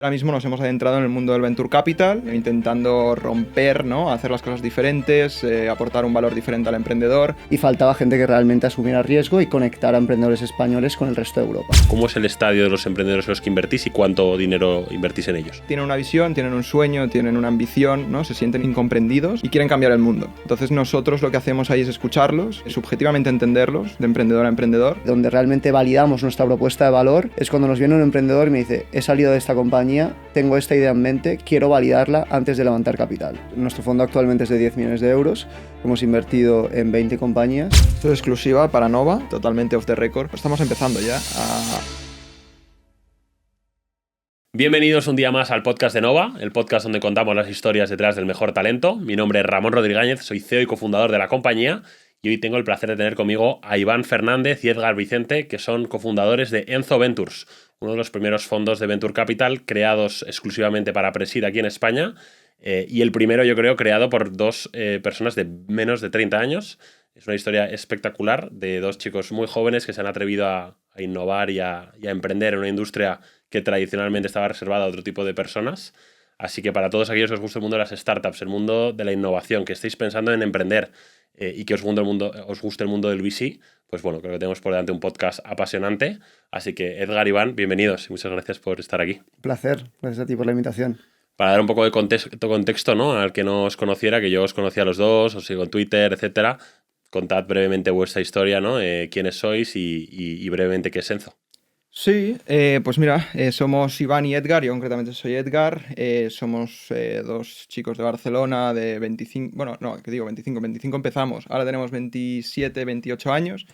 Ahora mismo nos hemos adentrado en el mundo del Venture Capital, intentando romper, ¿no? Hacer las cosas diferentes, aportar un valor diferente al emprendedor. Y faltaba gente que realmente asumiera riesgo y conectara a emprendedores españoles con el resto de Europa. ¿Cómo es el estadio de los emprendedores en los que invertís y cuánto dinero invertís en ellos? Tienen una visión, tienen un sueño, tienen una ambición, ¿no? Se sienten incomprendidos y quieren cambiar el mundo. Entonces nosotros lo que hacemos ahí es escucharlos, subjetivamente entenderlos, de emprendedor a emprendedor. Donde realmente validamos nuestra propuesta de valor es cuando nos viene un emprendedor y me dice: he salido de esta compañía, tengo esta idea en mente, quiero validarla antes de levantar capital. Nuestro fondo actualmente es de 10 millones de euros, hemos invertido en 20 compañías. Esto es exclusiva para Nova, totalmente off the record. Estamos empezando ya a... Bienvenidos un día más al podcast de Nova, el podcast donde contamos las historias detrás del mejor talento. Mi nombre es Ramón Rodríguez, soy CEO y cofundador de la compañía y hoy tengo el placer de tener conmigo a Iván Fernández y Edgar Vicente, que son cofundadores de Enzo Ventures, uno de los primeros fondos de Venture Capital creados exclusivamente para Presid aquí en España, y el primero, yo creo, creado por dos personas de menos de 30 años. Es una historia espectacular de dos chicos muy jóvenes que se han atrevido a innovar y a emprender en una industria que tradicionalmente estaba reservada a otro tipo de personas. Así que para todos aquellos que os gusta el mundo de las startups, el mundo de la innovación, que estéis pensando en emprender y que os guste el mundo del VC, pues bueno, creo que tenemos por delante un podcast apasionante. Así que Edgar, Iván, bienvenidos y muchas gracias por estar aquí. Un placer, gracias a ti por la invitación. Para dar un poco de contexto, ¿no?, al que no os conociera, que yo os conocía a los dos, os sigo en Twitter, etcétera. Contad brevemente vuestra historia, ¿no? Quiénes sois y brevemente qué es Enzo. Sí, pues mira, somos Iván y Edgar, yo concretamente soy Edgar, somos dos chicos de Barcelona de 25, bueno, no, que digo 25 empezamos, ahora tenemos 27, 28 años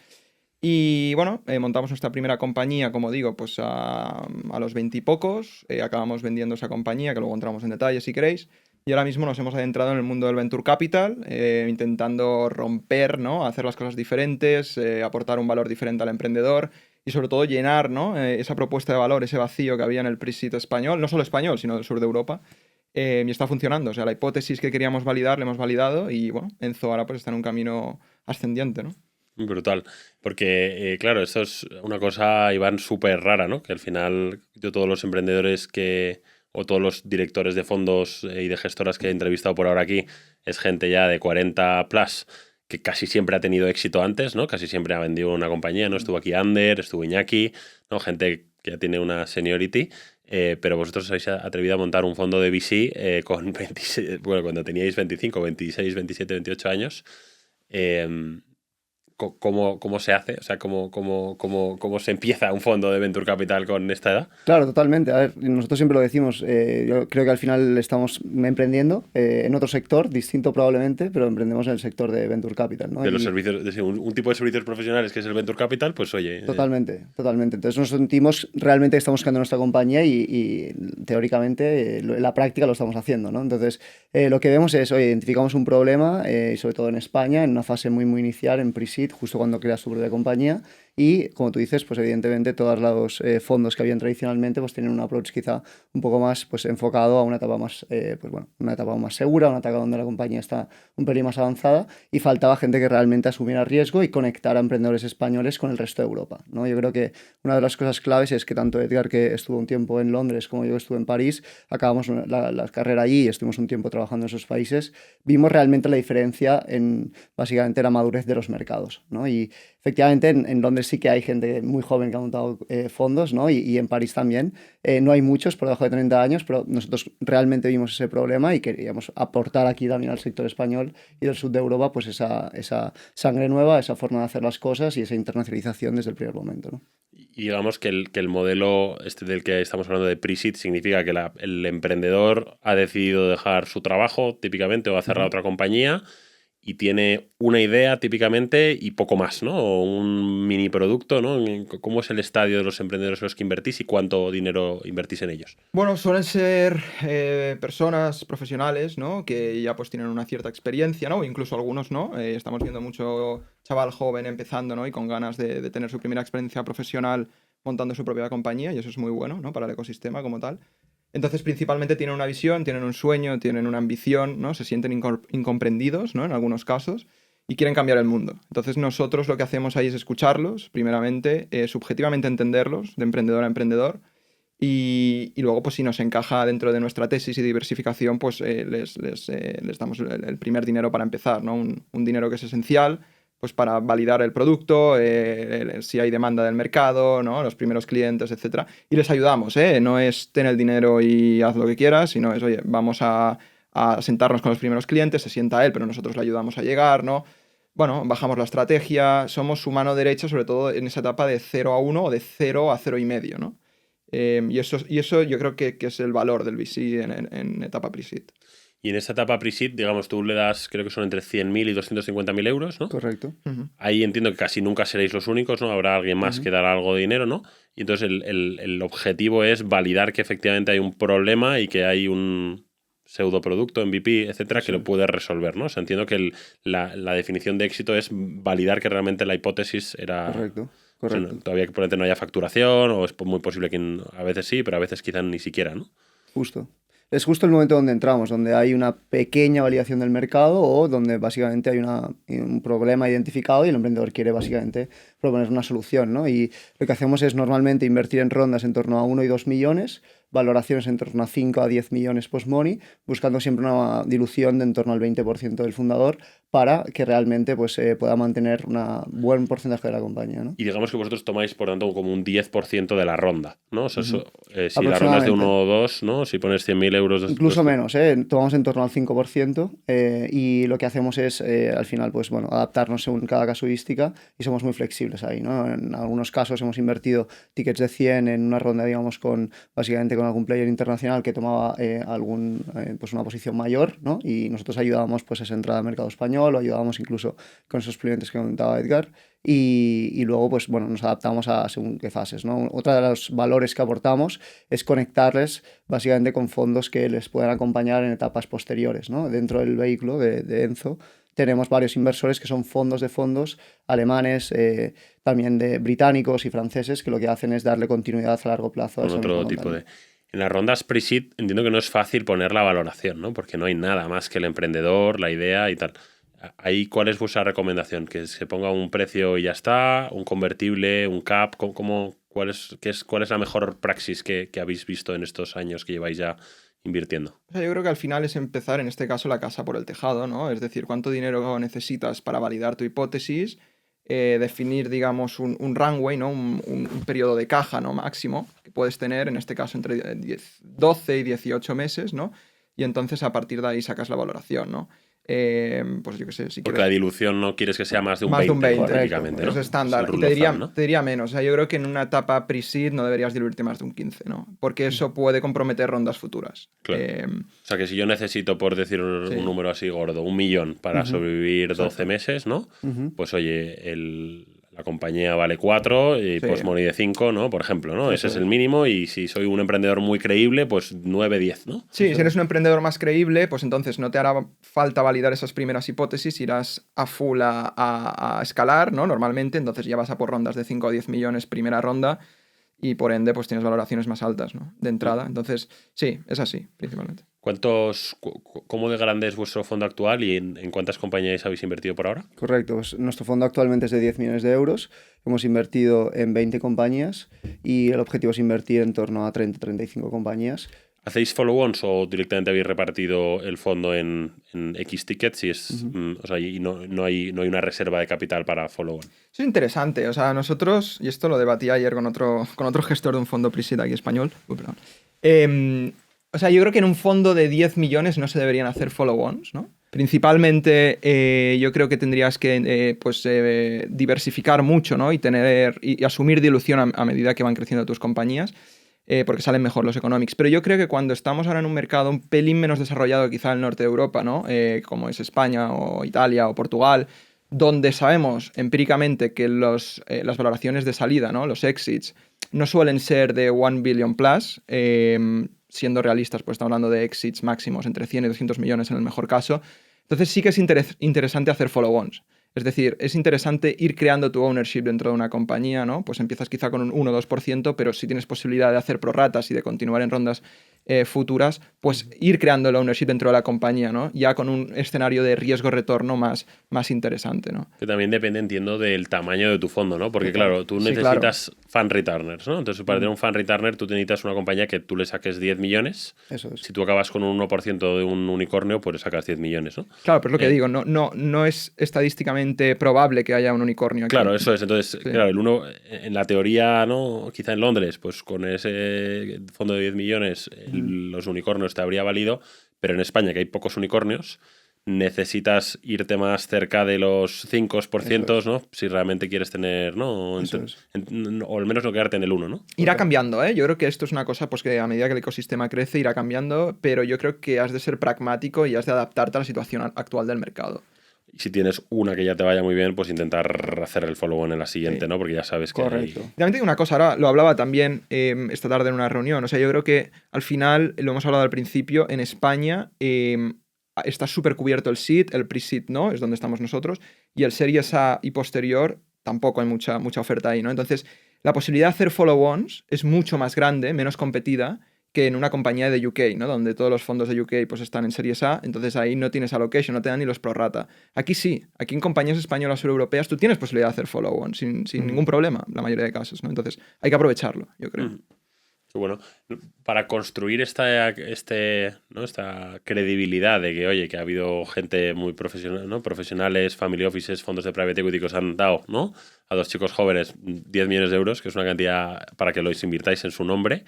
y bueno, montamos nuestra primera compañía, como digo, pues a los 20 y pocos, acabamos vendiendo esa compañía, que luego entramos en detalle si queréis, y ahora mismo nos hemos adentrado en el mundo del Venture Capital, intentando romper, ¿no? Hacer las cosas diferentes, aportar un valor diferente al emprendedor. Y sobre todo llenar, ¿no? Esa propuesta de valor, ese vacío que había en el Presid español, no solo español, sino del sur de Europa, y está funcionando. O sea, la hipótesis que queríamos validar, la hemos validado y, bueno, Enzo ahora pues está en un camino ascendiente, ¿no? Brutal, porque claro, esto es una cosa, Iván, súper rara, ¿no? Que al final yo todos los emprendedores o todos los directores de fondos y de gestoras que he entrevistado por ahora aquí, es gente ya de 40 plus, que casi siempre ha tenido éxito antes, ¿no? Casi siempre ha vendido una compañía, ¿no? Estuvo aquí Ander, estuvo Iñaki, ¿no? Gente que ya tiene una seniority, pero vosotros os habéis atrevido a montar un fondo de VC con 26, bueno, cuando teníais 25, 26, 27, 28 años. ¿Cómo se hace? O sea, ¿cómo se empieza un fondo de Venture Capital con esta edad? Claro, totalmente. A ver, nosotros siempre lo decimos, yo creo que al final estamos emprendiendo en otro sector, distinto probablemente, pero emprendemos en el sector de Venture Capital, ¿no? De los servicios, un tipo de servicios profesionales que es el Venture Capital, pues oye... Totalmente. Entonces nos sentimos realmente que estamos creando nuestra compañía y teóricamente en la práctica lo estamos haciendo, ¿no? Entonces lo que vemos es, oye, identificamos un problema, y sobre todo en España, en una fase muy inicial, en Presid, justo cuando creas tu propia compañía. Y, como tú dices, pues evidentemente todos los fondos que habían tradicionalmente pues tienen un approach quizá un poco más pues enfocado a una etapa más, una etapa más segura, una etapa donde la compañía está un pelín más avanzada y faltaba gente que realmente asumiera riesgo y conectara a emprendedores españoles con el resto de Europa, ¿no? Yo creo que una de las cosas claves es que tanto Edgar, que estuvo un tiempo en Londres, como yo, que estuve en París, acabamos la carrera allí y estuvimos un tiempo trabajando en esos países, vimos realmente la diferencia en básicamente la madurez de los mercados, ¿no? Y efectivamente en Londres sí que hay gente muy joven que ha montado fondos, ¿no? Y en París también. No hay muchos por debajo de 30 años, pero nosotros realmente vimos ese problema y queríamos aportar aquí también al sector español y del sur de Europa pues esa sangre nueva, esa forma de hacer las cosas y esa internacionalización desde el primer momento, ¿no? Y digamos que el modelo del que estamos hablando de Presid significa que el emprendedor ha decidido dejar su trabajo típicamente o ha cerrado otra compañía y tiene una idea típicamente y poco más, ¿no? O un mini producto, ¿no? ¿Cómo es el estadio de los emprendedores en los que invertís y cuánto dinero invertís en ellos? Bueno, suelen ser personas profesionales, ¿no? Que ya pues tienen una cierta experiencia, ¿no? Incluso algunos, ¿no? Estamos viendo mucho chaval joven empezando, ¿no? Y con ganas de tener su primera experiencia profesional montando su propia compañía y eso es muy bueno, ¿no? Para el ecosistema como tal. Entonces, principalmente tienen una visión, tienen un sueño, tienen una ambición, ¿no? Se sienten incomprendidos, ¿no? En algunos casos, y quieren cambiar el mundo. Entonces, nosotros lo que hacemos ahí es escucharlos, primeramente, subjetivamente entenderlos, de emprendedor a emprendedor, Y luego, pues si nos encaja dentro de nuestra tesis y diversificación, pues les damos el primer dinero para empezar, ¿no? Un dinero que es esencial, pues para validar el producto, si hay demanda del mercado, ¿no? Los primeros clientes, etcétera. Y les ayudamos, ¿eh? No es ten el dinero y haz lo que quieras, sino es, oye, vamos a sentarnos con los primeros clientes, se sienta él, pero nosotros le ayudamos a llegar, ¿no? Bueno, bajamos la estrategia, somos su mano derecha, sobre todo en esa etapa de 0 a 1 o de 0 a 0,5, ¿no? Y eso yo creo que es el valor del VC en etapa pre-seed. Y en esta etapa pre-seed, digamos, tú le das, creo que son entre 100.000 y 250.000 euros, ¿no? Correcto. Ahí entiendo que casi nunca seréis los únicos, ¿no? Habrá alguien más que dará algo de dinero, ¿no? Y entonces el objetivo es validar que efectivamente hay un problema y que hay un pseudoproducto, MVP, etcétera, que lo puede resolver, ¿no? O sea, entiendo que la definición de éxito es validar que realmente la hipótesis era... Correcto. O sea, todavía que probablemente no haya facturación, o es muy posible que a veces sí, pero a veces quizás ni siquiera, ¿no? Justo. Es justo el momento donde entramos, donde hay una pequeña validación del mercado o donde básicamente hay un problema identificado y el emprendedor quiere básicamente proponer una solución, ¿no? Y lo que hacemos es normalmente invertir en rondas en torno a 1 y 2 millones, valoraciones en torno a 5 a 10 millones post-money, buscando siempre una dilución de en torno al 20% del fundador para que realmente pues, pueda mantener un buen porcentaje de la compañía, ¿no? Y digamos que vosotros tomáis, por tanto, como un 10% de la ronda, ¿no? O sea, si la ronda es de Aproximadamente. 1 o 2, ¿no? Si pones 100.000 euros... Incluso menos, tomamos en torno al 5%, y lo que hacemos es, al final, pues bueno, adaptarnos según cada casuística y somos muy flexibles ahí, ¿no? En algunos casos hemos invertido tickets de 100 en una ronda, digamos, básicamente con algún player internacional que tomaba pues una posición mayor, ¿no? Y nosotros ayudábamos pues a esa entrada al mercado español o ayudábamos incluso con esos clientes que comentaba Edgar. Y luego, pues bueno, nos adaptamos a según qué fases, ¿no? Otra de los valores que aportamos es conectarles básicamente con fondos que les puedan acompañar en etapas posteriores, ¿no? Dentro del vehículo de Enzo tenemos varios inversores que son fondos de fondos alemanes, también de británicos y franceses, que lo que hacen es darle continuidad a largo plazo. Con otro tipo de... En las rondas pre-seed entiendo que no es fácil poner la valoración, ¿no? Porque no hay nada más que el emprendedor, la idea y tal. Ahí, ¿cuál es vuestra recomendación? ¿Que se ponga un precio y ya está? ¿Un convertible? ¿Un cap? ¿Cuál es la mejor praxis que habéis visto en estos años que lleváis ya invirtiendo? O sea, yo creo que al final es empezar, en este caso, la casa por el tejado, ¿no? Es decir, cuánto dinero necesitas para validar tu hipótesis, definir, digamos, un runway, ¿no? Un periodo de caja, ¿no? Máximo que puedes tener, en este caso, entre 12 y 18 meses, ¿no? Y entonces, a partir de ahí, sacas la valoración, ¿no? Pues yo qué sé, si Porque quieres... la dilución no quieres que sea más de un Más 20, de un 20, típicamente, ¿no? es estándar. Es el Y rule of thumb, ¿no? te diría menos. O sea, yo creo que en una etapa pre-seed no deberías diluirte más de un 15, ¿no? Porque eso puede comprometer rondas futuras. Claro. O sea, que si yo necesito, por decir un número así gordo, 1 millón para sobrevivir 12 meses, ¿no? Pues oye, la compañía vale 4 y post-money de 5, ¿no? Por ejemplo, ¿no? Ese es el mínimo y si soy un emprendedor muy creíble, pues 9, 10, ¿no? Sí, si eres un emprendedor más creíble, pues entonces no te hará falta validar esas primeras hipótesis, irás a full a escalar, ¿no? Normalmente, entonces ya vas a por rondas de 5 o 10 millones primera ronda y por ende pues tienes valoraciones más altas, ¿no? De entrada. Entonces, sí, es así, principalmente. ¿Cómo de grande es vuestro fondo actual y en cuántas compañías habéis invertido por ahora? Correcto, pues nuestro fondo actualmente es de 10 millones de euros, hemos invertido en 20 compañías y el objetivo es invertir en torno a 30-35 compañías. ¿Hacéis follow-ons o directamente habéis repartido el fondo en X tickets o sea, y no hay una reserva de capital para follow-on? Eso es interesante. O sea, nosotros, y esto lo debatí ayer con otro gestor de un fondo pre-seed aquí español. O sea, yo creo que en un fondo de 10 millones no se deberían hacer follow-ons, ¿no? Principalmente, yo creo que tendrías que diversificar mucho, ¿no? Y asumir dilución a medida que van creciendo tus compañías, porque salen mejor los economics. Pero yo creo que cuando estamos ahora en un mercado un pelín menos desarrollado, quizá el norte de Europa, ¿no? Como es España o Italia o Portugal, donde sabemos empíricamente que las valoraciones de salida, ¿no? Los exits, no suelen ser de 1 billion plus, siendo realistas, pues estamos hablando de exits máximos entre 100 y 200 millones en el mejor caso. Entonces sí que es interesante hacer follow-ons. Es decir, es interesante ir creando tu ownership dentro de una compañía, ¿no? Pues empiezas quizá con un 1 o 2%, pero si tienes posibilidad de hacer prorratas y de continuar en rondas futuras, pues ir creando el ownership dentro de la compañía, ¿no? Ya con un escenario de riesgo-retorno más interesante, ¿no? Que también depende, entiendo, del tamaño de tu fondo, ¿no? Porque, Total. claro, tú Sí, claro. necesitas fan returners, ¿no? Entonces, para tener un fan returner, tú necesitas una compañía que tú le saques 10 millones. Eso es. Si tú acabas con un 1% de un unicornio, pues le sacas 10 millones, ¿no? Claro, pero es lo que digo, no es estadísticamente probable que haya un unicornio aquí. Claro, eso es. Entonces, Sí. claro, el uno, en la teoría, ¿no? Quizá en Londres, pues con ese fondo de 10 millones, los unicornios te habría valido, pero en España, que hay pocos unicornios, necesitas irte más cerca de los 5%, ¿no? Si realmente quieres tener, ¿no? Eso es. O al menos no quedarte en el 1, ¿no? Irá cambiando, ¿eh? Yo creo que esto es una cosa pues, que a medida que el ecosistema crece irá cambiando, pero yo creo que has de ser pragmático y has de adaptarte a la situación actual del mercado. Y si tienes una que ya te vaya muy bien, pues intentar hacer el follow-on en la siguiente, Sí. ¿no? Porque ya sabes que Correcto. También te digo una cosa, ahora lo hablaba también esta tarde en una reunión, o sea, yo creo que al final, lo hemos hablado al principio, en España está súper cubierto el seed, el pre-seed no, es donde estamos nosotros, y el Series A y posterior tampoco hay mucha oferta ahí, ¿no? Entonces, la posibilidad de hacer follow-ons es mucho más grande, menos competida, que en una compañía de UK, ¿no? Donde todos los fondos de UK pues, están en Series A, entonces ahí no tienes allocation, no te dan ni los prorata. Aquí sí, aquí en compañías españolas o europeas tú tienes posibilidad de hacer follow-on sin ningún problema, la mayoría de casos, ¿no? Entonces hay que aprovecharlo, yo creo. Qué bueno. Para construir esta credibilidad de que, oye, que ha habido gente muy profesional, ¿no? Profesionales, family offices, fondos de private equity que os han dado, ¿no? A dos chicos jóvenes 10 millones de euros, que es una cantidad para que los invirtáis en su nombre.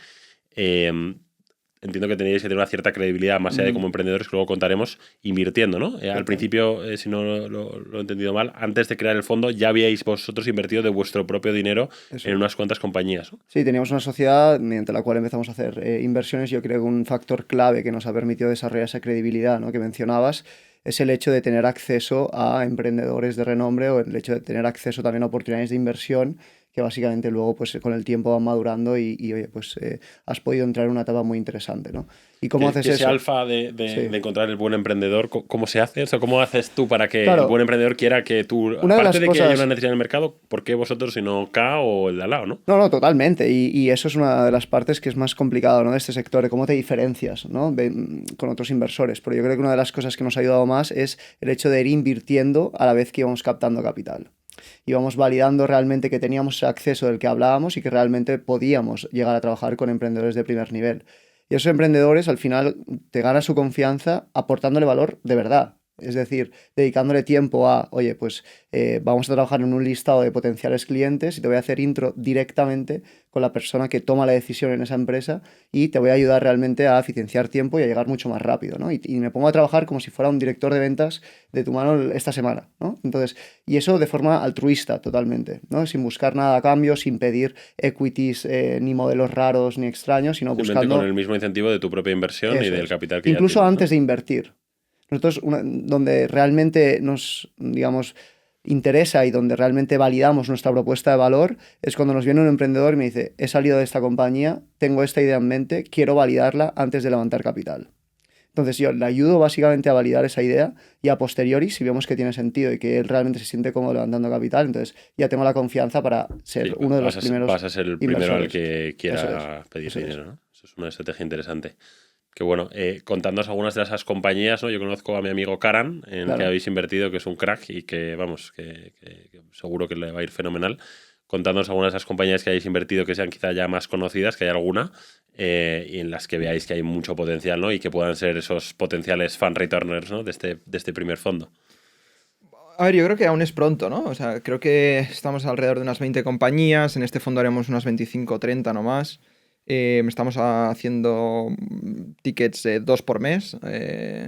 Entiendo que tenéis que tener una cierta credibilidad, más allá de como emprendedores, que luego contaremos, invirtiendo, ¿no? Al principio, si no lo he entendido mal, antes de crear el fondo ya habíais vosotros invertido de vuestro propio dinero en unas cuantas compañías, ¿no? Sí, teníamos una sociedad mediante la cual empezamos a hacer inversiones. Yo creo que un factor clave que nos ha permitido desarrollar esa credibilidad, ¿no? que mencionabas es el hecho de tener acceso a emprendedores de renombre o el hecho de tener acceso también a oportunidades de inversión que básicamente luego pues con el tiempo van madurando y oye, pues has podido entrar en una etapa muy interesante, ¿no? ¿Y cómo haces ese eso? alfa de encontrar el buen emprendedor, ¿cómo se hace? O sea, ¿cómo haces tú para que Claro, el buen emprendedor quiera que tú, una de aparte las de que haya cosas... una necesidad en el mercado, ¿por qué vosotros y no K o el de al lado, no? No, totalmente. Y eso es una de las partes que es más complicado, ¿no? De este sector, de cómo te diferencias, ¿no? Con otros inversores. Pero yo creo que una de las cosas que nos ha ayudado más es el hecho de ir invirtiendo a la vez que íbamos captando capital. Íbamos validando realmente que teníamos ese acceso del que hablábamos y que realmente podíamos llegar a trabajar con emprendedores de primer nivel. Y esos emprendedores al final te ganan su confianza aportándole valor de verdad. Es decir, dedicándole tiempo a, oye, pues vamos a trabajar en un listado de potenciales clientes y te voy a hacer intro directamente con la persona que toma la decisión en esa empresa y te voy a ayudar realmente a eficienciar tiempo y a llegar mucho más rápido, ¿no? Y me pongo a trabajar como si fuera un director de ventas de tu mano esta semana, ¿no? Entonces, y eso de forma altruista totalmente, ¿no? Sin buscar nada a cambio, sin pedir equities, ni modelos raros ni extraños, sino Simplemente buscando... con el mismo incentivo de tu propia inversión y Eso del es. capital que Incluso ya tienes, antes ¿no? de invertir. Nosotros, donde realmente nos, digamos, interesa y donde realmente validamos nuestra propuesta de valor es cuando nos viene un emprendedor y me dice, he salido de esta compañía, tengo esta idea en mente, quiero validarla antes de levantar capital. Entonces yo le ayudo básicamente a validar esa idea y a posteriori, si vemos que tiene sentido y que él realmente se siente cómodo levantando capital, entonces ya tengo la confianza para ser Sí, uno de los primeros vas a ser el primero al inversores. que quiera pedir eso es. dinero, ¿no? Eso es una estrategia interesante. Que bueno, contándonos algunas de esas compañías, ¿no? Yo conozco a mi amigo Karan, en el que Claro. habéis invertido, que es un crack y que, vamos, que seguro que le va a ir fenomenal. Contándonos algunas de esas compañías que hayáis invertido que sean quizá ya más conocidas, que hay alguna, y en las que veáis que hay mucho potencial, ¿no? Y que puedan ser esos potenciales fan returners, ¿no? De este primer fondo. A ver, yo creo que aún es pronto, ¿no? O sea, creo que estamos alrededor de unas 20 compañías, en este fondo haremos unas 25 o 30 nomás. Estamos haciendo tickets de 2 por mes,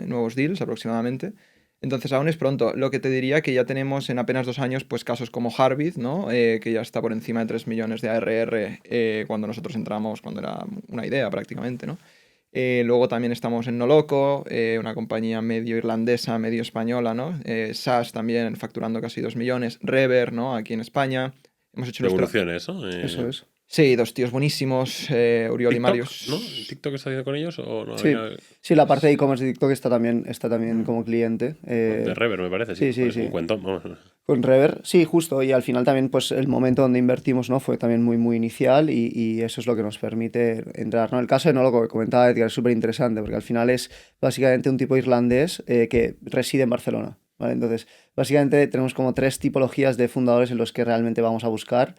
nuevos deals aproximadamente. Entonces aún es pronto. Lo que te diría que ya tenemos en apenas 2 años pues casos como Harvith, ¿no? Que ya está por encima de 3 millones de ARR cuando nosotros entramos, cuando era una idea prácticamente, ¿no? Luego también estamos en Noloco, una compañía medio irlandesa, medio española, ¿no? SaaS también facturando casi 2 millones. Rever, ¿no? Aquí en España. Hemos hecho nuestra... Evoluciones, ¿no? Eso es. Sí, dos tíos buenísimos, Oriol y TikTok, Marius. ¿no? ¿TikTok está haciendo con ellos o no? Sí, sí, la parte de e-commerce de TikTok está también como cliente. De Rever, me parece, sí. Sí, sí, Es un sí. cuentón. Vamos. Con Rever, sí, justo. Y al final también, pues el momento donde invertimos, ¿no? Fue también muy, muy inicial y eso es lo que nos permite entrar, ¿no? El caso de Nolo, que comentaba Edgar, es súper interesante porque al final es básicamente un tipo irlandés que reside en Barcelona, ¿vale? Entonces, básicamente tenemos como tres tipologías de fundadores en los que realmente vamos a buscar.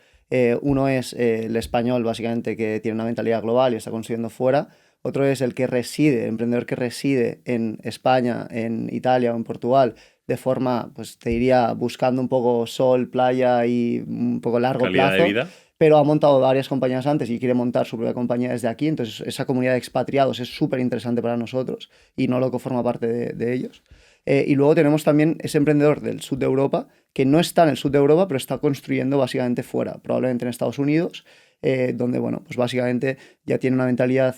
Uno es el español, básicamente, que tiene una mentalidad global y está consiguiendo fuera. Otro es el que reside, el emprendedor que reside en España, en Italia o en Portugal, de forma, pues te diría, buscando un poco sol, playa y un poco largo Calidad de plazo, vida. pero ha montado varias compañías antes y quiere montar su propia compañía desde aquí. Entonces, esa comunidad de expatriados es súper interesante para nosotros y Noloco forma parte de ellos. Y luego tenemos también ese emprendedor del sur de Europa que no está en el sur de Europa, pero está construyendo básicamente fuera, probablemente en Estados Unidos, donde, bueno, pues básicamente ya tiene una mentalidad,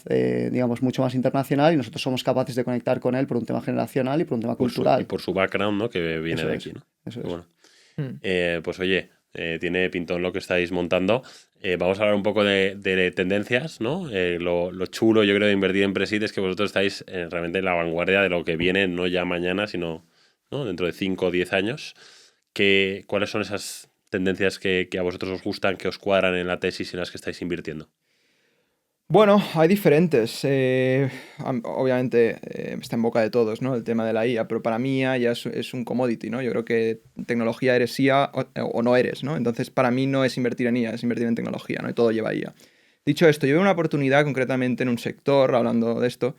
digamos, mucho más internacional y nosotros somos capaces de conectar con él por un tema generacional y por un tema Y cultural. por su background, ¿no? Que viene Eso de es, aquí, ¿no? eso Qué es. bueno. Mm. Pues oye, tiene pintón lo que estáis montando. Vamos a hablar un poco de tendencias, ¿no? Lo chulo, yo creo, de invertir en Presid es que vosotros estáis realmente en la vanguardia de lo que viene, no ya mañana, sino, ¿no? Dentro de 5 o 10 años. ¿Cuáles son esas tendencias que a vosotros os gustan, que os cuadran en la tesis en las que estáis invirtiendo? Bueno, hay diferentes. Obviamente está en boca de todos, ¿no? El tema de la IA, pero para mí IA ya es un commodity, ¿no? Yo creo que tecnología eres IA o no eres, ¿no? Entonces para mí no es invertir en IA, es invertir en tecnología, ¿no? Y todo lleva IA. Dicho esto, yo veo una oportunidad concretamente en un sector, hablando de esto,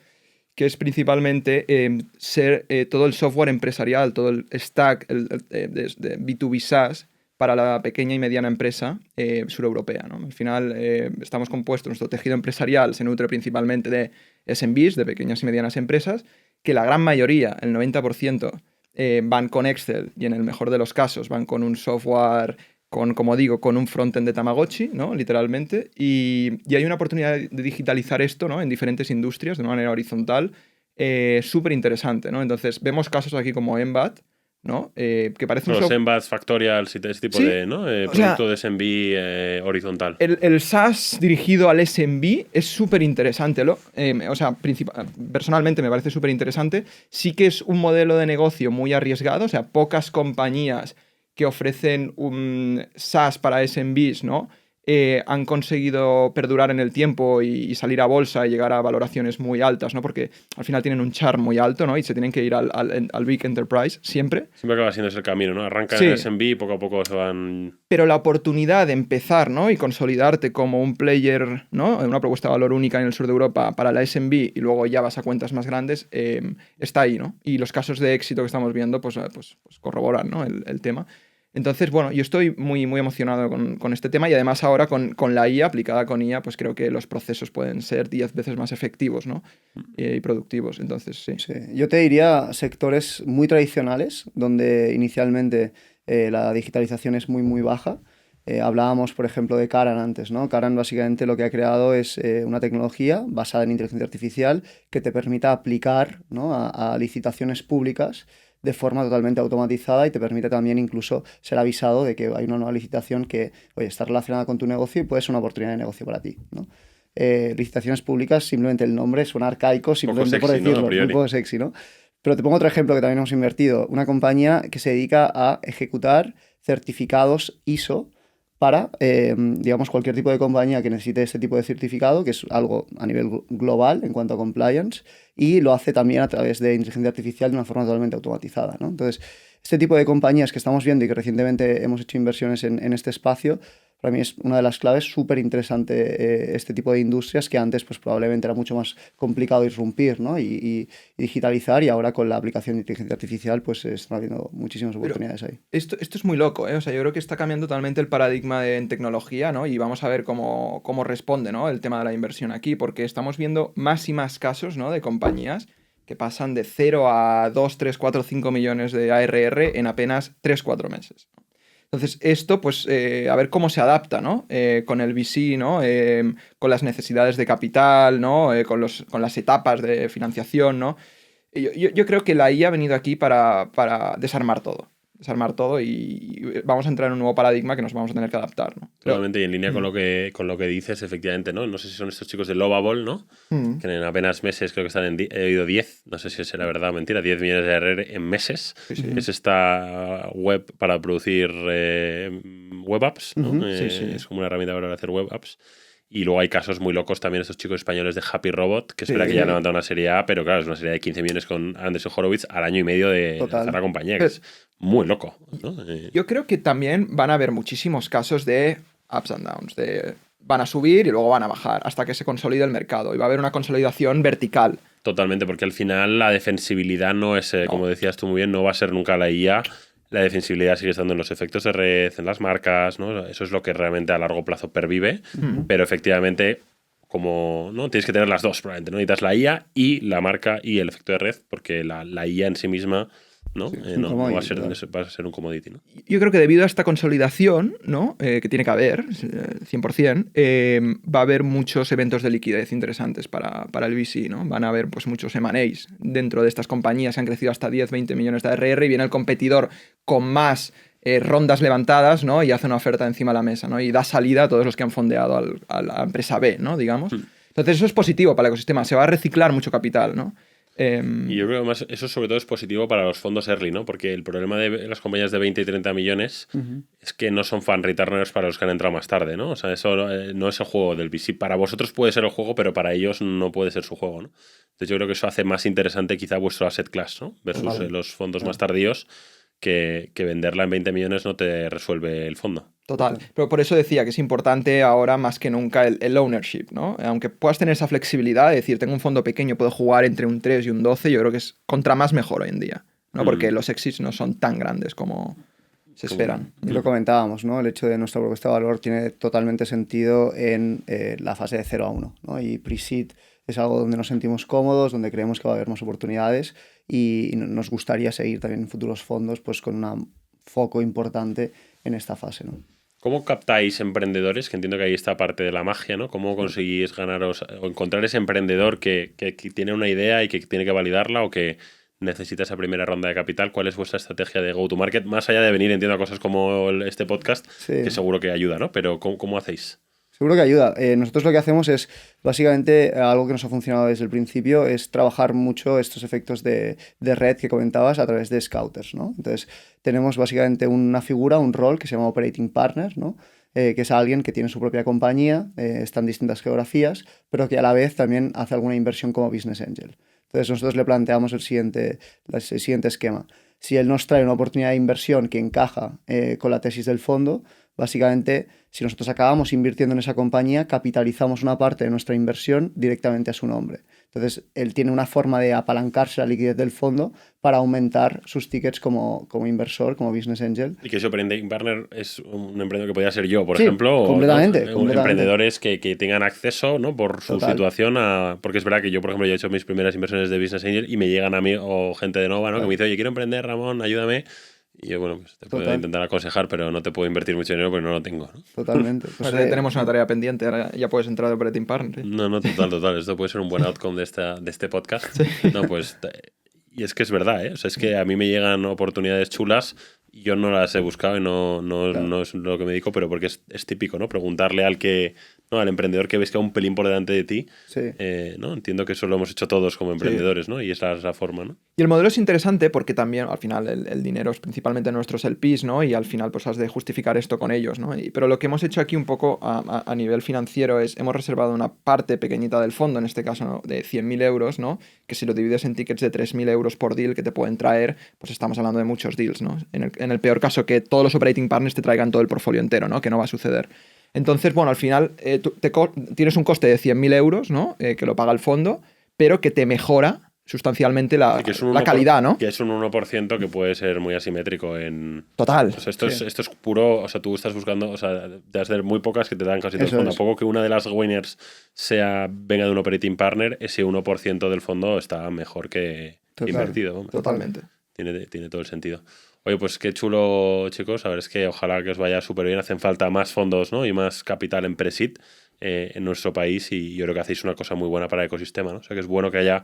que es principalmente ser todo el software empresarial, todo el stack de B2B SaaS para la pequeña y mediana empresa sureuropea, ¿no? Al final estamos compuestos, nuestro tejido empresarial se nutre principalmente de SMBs, de pequeñas y medianas empresas, que la gran mayoría, el 90%, van con Excel y en el mejor de los casos van con un software como digo, con un frontend de Tamagotchi, ¿no? Literalmente, y hay una oportunidad de digitalizar esto, ¿no? En diferentes industrias de una manera horizontal, súper interesante, ¿no? Entonces, vemos casos aquí como Embat, ¿no? Que parece un Los software... Embeds, Factorials y ese tipo Sí, de, ¿no? o sea, Producto de SMB horizontal. el SaaS dirigido al SMB es súper interesante. O sea, personalmente me parece súper interesante. Sí que es un modelo de negocio muy arriesgado. O sea, pocas compañías que ofrecen un SaaS para SMBs, ¿no? Han conseguido perdurar en el tiempo y salir a bolsa y llegar a valoraciones muy altas, ¿no? Porque al final tienen un churn muy alto, ¿no? Y se tienen que ir al Big Enterprise siempre. Siempre acaba siendo ese el camino, ¿no? Arrancan en Sí, el SMB y poco a poco se van... pero la oportunidad de empezar, ¿no? Y consolidarte como un player, ¿no? Una propuesta de valor única en el sur de Europa para la SMB y luego ya vas a cuentas más grandes, está ahí, ¿no? Y los casos de éxito que estamos viendo, pues corroboran, ¿no? El tema. Entonces, bueno, yo estoy muy, muy emocionado con este tema y además ahora con la IA, aplicada con IA, pues creo que los procesos pueden ser 10 veces más efectivos, ¿no? Y productivos. Entonces, sí. Sí. Yo te diría sectores muy tradicionales, donde inicialmente la digitalización es muy, muy baja. Hablábamos, por ejemplo, de Karan antes, ¿no? Karan básicamente lo que ha creado es una tecnología basada en inteligencia artificial que te permita aplicar, ¿no? a licitaciones públicas de forma totalmente automatizada y te permite también incluso ser avisado de que hay una nueva licitación que, oye, está relacionada con tu negocio y puede ser una oportunidad de negocio para ti, ¿no? Licitaciones públicas, simplemente el nombre suena arcaico, simplemente por sexy, ¿no? A decirlo, muy priori. poco sexy, ¿no? Pero te pongo otro ejemplo que también hemos invertido. Una compañía que se dedica a ejecutar certificados ISO para, digamos, cualquier tipo de compañía que necesite este tipo de certificado, que es algo a nivel global en cuanto a compliance, y lo hace también a través de inteligencia artificial de una forma totalmente automatizada, ¿no? Entonces, este tipo de compañías que estamos viendo y que recientemente hemos hecho inversiones en este espacio, para mí es una de las claves súper interesante este tipo de industrias que antes pues probablemente era mucho más complicado irrumpir, ¿no? y digitalizar y ahora con la aplicación de inteligencia artificial pues están habiendo muchísimas Pero oportunidades ahí. esto es muy loco, ¿eh? O sea, yo creo que está cambiando totalmente el paradigma en tecnología, ¿no? Y vamos a ver cómo responde, ¿no? El tema de la inversión aquí, porque estamos viendo más y más casos, ¿no? De compañías que pasan de 0 a 2, 3, 4, 5 millones de ARR en apenas 3, 4 meses. Entonces, esto, pues, a ver cómo se adapta, ¿no? Con el VC, ¿no? Con las necesidades de capital, ¿no? Con las etapas de financiación, ¿no? Yo creo que la IA ha venido aquí para desarmar todo. desarmar todo y vamos a entrar en un nuevo paradigma que nos vamos a tener que adaptar, ¿no? Totalmente, y en línea con lo que dices, efectivamente, ¿no? No sé si son estos chicos de Lovable, ¿no? Que en apenas meses creo que están he oído 10, no sé si será verdad o mentira, 10 millones de RR en meses. Sí. Es esta web para producir web apps, ¿no? Sí. Es como una herramienta para hacer web apps. Y luego hay casos muy locos también, estos chicos españoles de Happy Robot, que es verdad que ya han levantado una serie A, pero claro, es una serie de 15 millones con Anderson Horowitz al año y medio de lanzar la compañía, que es muy loco, ¿no? Yo creo que también van a haber muchísimos casos de ups and downs, de van a subir y luego van a bajar hasta que se consolide el mercado y va a haber una consolidación vertical. Totalmente, porque al final la defensibilidad no es, como decías tú muy bien, no va a ser nunca la IA. La defensibilidad sigue estando en los efectos de red, en las marcas, ¿no? Eso es lo que realmente a largo plazo pervive, pero efectivamente, como no tienes que tener las dos, probablemente, ¿no? Necesitas la IA y la marca y el efecto de red, porque la IA en sí misma no, no va a ser un commodity, ¿no? Yo creo que debido a esta consolidación, ¿no? Que tiene que haber, 100%, va a haber muchos eventos de liquidez interesantes para el VC, ¿no? Van a haber pues, muchos M&As dentro de estas compañías que han crecido hasta 10, 20 millones de ARR y viene el competidor con más rondas levantadas, ¿no? Y hace una oferta encima de la mesa, ¿no? Y da salida a todos los que han fondeado a la empresa B, ¿no? Digamos. Entonces eso es positivo para el ecosistema, se va a reciclar mucho capital, ¿no? Y yo creo que más eso sobre todo es positivo para los fondos early, ¿no? Porque el problema de las compañías de 20 y 30 millones es que no son fan returners para los que han entrado más tarde, ¿no? O sea, eso no es el juego del VC. Para vosotros puede ser el juego, pero para ellos no puede ser su juego, ¿no? Entonces yo creo que eso hace más interesante quizá vuestro asset class, ¿no? Versus los fondos más tardíos, que venderla en 20 millones no te resuelve el fondo. Total, pero por eso decía que es importante ahora más que nunca el ownership, ¿no? Aunque puedas tener esa flexibilidad de decir, tengo un fondo pequeño, puedo jugar entre un 3 y un 12, yo creo que es contra más mejor hoy en día, ¿no? Porque los exits no son tan grandes como se esperan. Y lo comentábamos, ¿no? El hecho de nuestra propuesta de valor tiene totalmente sentido en la fase de 0 a 1, ¿no? Y pre-seed es algo donde nos sentimos cómodos, donde creemos que va a haber más oportunidades y nos gustaría seguir también en futuros fondos pues con un foco importante en esta fase, ¿no? ¿Cómo captáis emprendedores? Que entiendo que ahí está parte de la magia, ¿no? ¿Cómo conseguís ganaros o encontrar ese emprendedor que tiene una idea y que tiene que validarla o que necesita esa primera ronda de capital? ¿Cuál es vuestra estrategia de go-to-market? Más allá de venir, entiendo, a cosas como este podcast, que seguro que ayuda, ¿no? Pero ¿cómo hacéis? Seguro que ayuda. Nosotros lo que hacemos es, básicamente, algo que nos ha funcionado desde el principio, es trabajar mucho estos efectos de red que comentabas a través de scouters, ¿no? Entonces, tenemos básicamente una figura, un rol que se llama Operating Partner, ¿no? Que es alguien que tiene su propia compañía, está en distintas geografías, pero que a la vez también hace alguna inversión como Business Angel. Entonces, nosotros le planteamos el siguiente esquema. Si él nos trae una oportunidad de inversión que encaja con la tesis del fondo, básicamente, si nosotros acabamos invirtiendo en esa compañía, capitalizamos una parte de nuestra inversión directamente a su nombre. Entonces, él tiene una forma de apalancarse la liquidez del fondo para aumentar sus tickets como inversor, como business angel. Y que ese operating partner es un emprendedor que podría ser yo, por sí, ejemplo. Completamente, ¿no? Emprendedores que tengan acceso, ¿no? Por su situación a... Porque es verdad que yo, por ejemplo, ya he hecho mis primeras inversiones de business angel y me llegan a mí o gente de Nova, ¿no? Que me dice, oye, quiero emprender, Ramón, ayúdame. Y yo, bueno, pues te puedo intentar aconsejar, pero no te puedo invertir mucho dinero porque no lo tengo, ¿no? Totalmente. Pues tenemos una tarea pendiente, ahora ya puedes entrar de Operating Partner. ¿Sí? No, total. Esto puede ser un buen outcome de este podcast. Sí. No, pues... Y es que es verdad, ¿eh? O sea, es que a mí me llegan oportunidades chulas y yo no las he buscado y no es lo que me dedico, pero porque es típico, ¿no? Preguntarle al emprendedor que ves que va un pelín por delante de ti, ¿no? Entiendo que eso lo hemos hecho todos como emprendedores, ¿no? Y esa es la forma, ¿no? Y el modelo es interesante porque también, al final, el dinero es principalmente nuestros LPs, ¿no? Y al final, pues has de justificar esto con ellos, ¿no? Pero lo que hemos hecho aquí un poco a nivel financiero es, hemos reservado una parte pequeñita del fondo, en este caso, ¿no? De 100.000 euros, ¿no? Que si lo divides en tickets de 3.000 euros por deal que te pueden traer, pues estamos hablando de muchos deals, ¿no? En el peor caso, que todos los operating partners te traigan todo el portfolio entero, ¿no? Que no va a suceder. Entonces, bueno, al final tienes un coste de 100.000 euros, ¿no? Que lo paga el fondo, pero que te mejora sustancialmente la calidad, ¿no? Que es un 1% que puede ser muy asimétrico en... Total. O sea, esto es puro... O sea, tú estás buscando... O sea, de hacer muy pocas que te dan casi todo el fondo. A poco que una de las winners venga de un operating partner, ese 1% del fondo está mejor que invertido. Hombre. Totalmente. Tiene todo el sentido. Oye, pues qué chulo, chicos. A ver, es que ojalá que os vaya súper bien. Hacen falta más fondos, ¿no? Y más capital en pre-seed en nuestro país y yo creo que hacéis una cosa muy buena para el ecosistema, ¿no? O sea, que es bueno que haya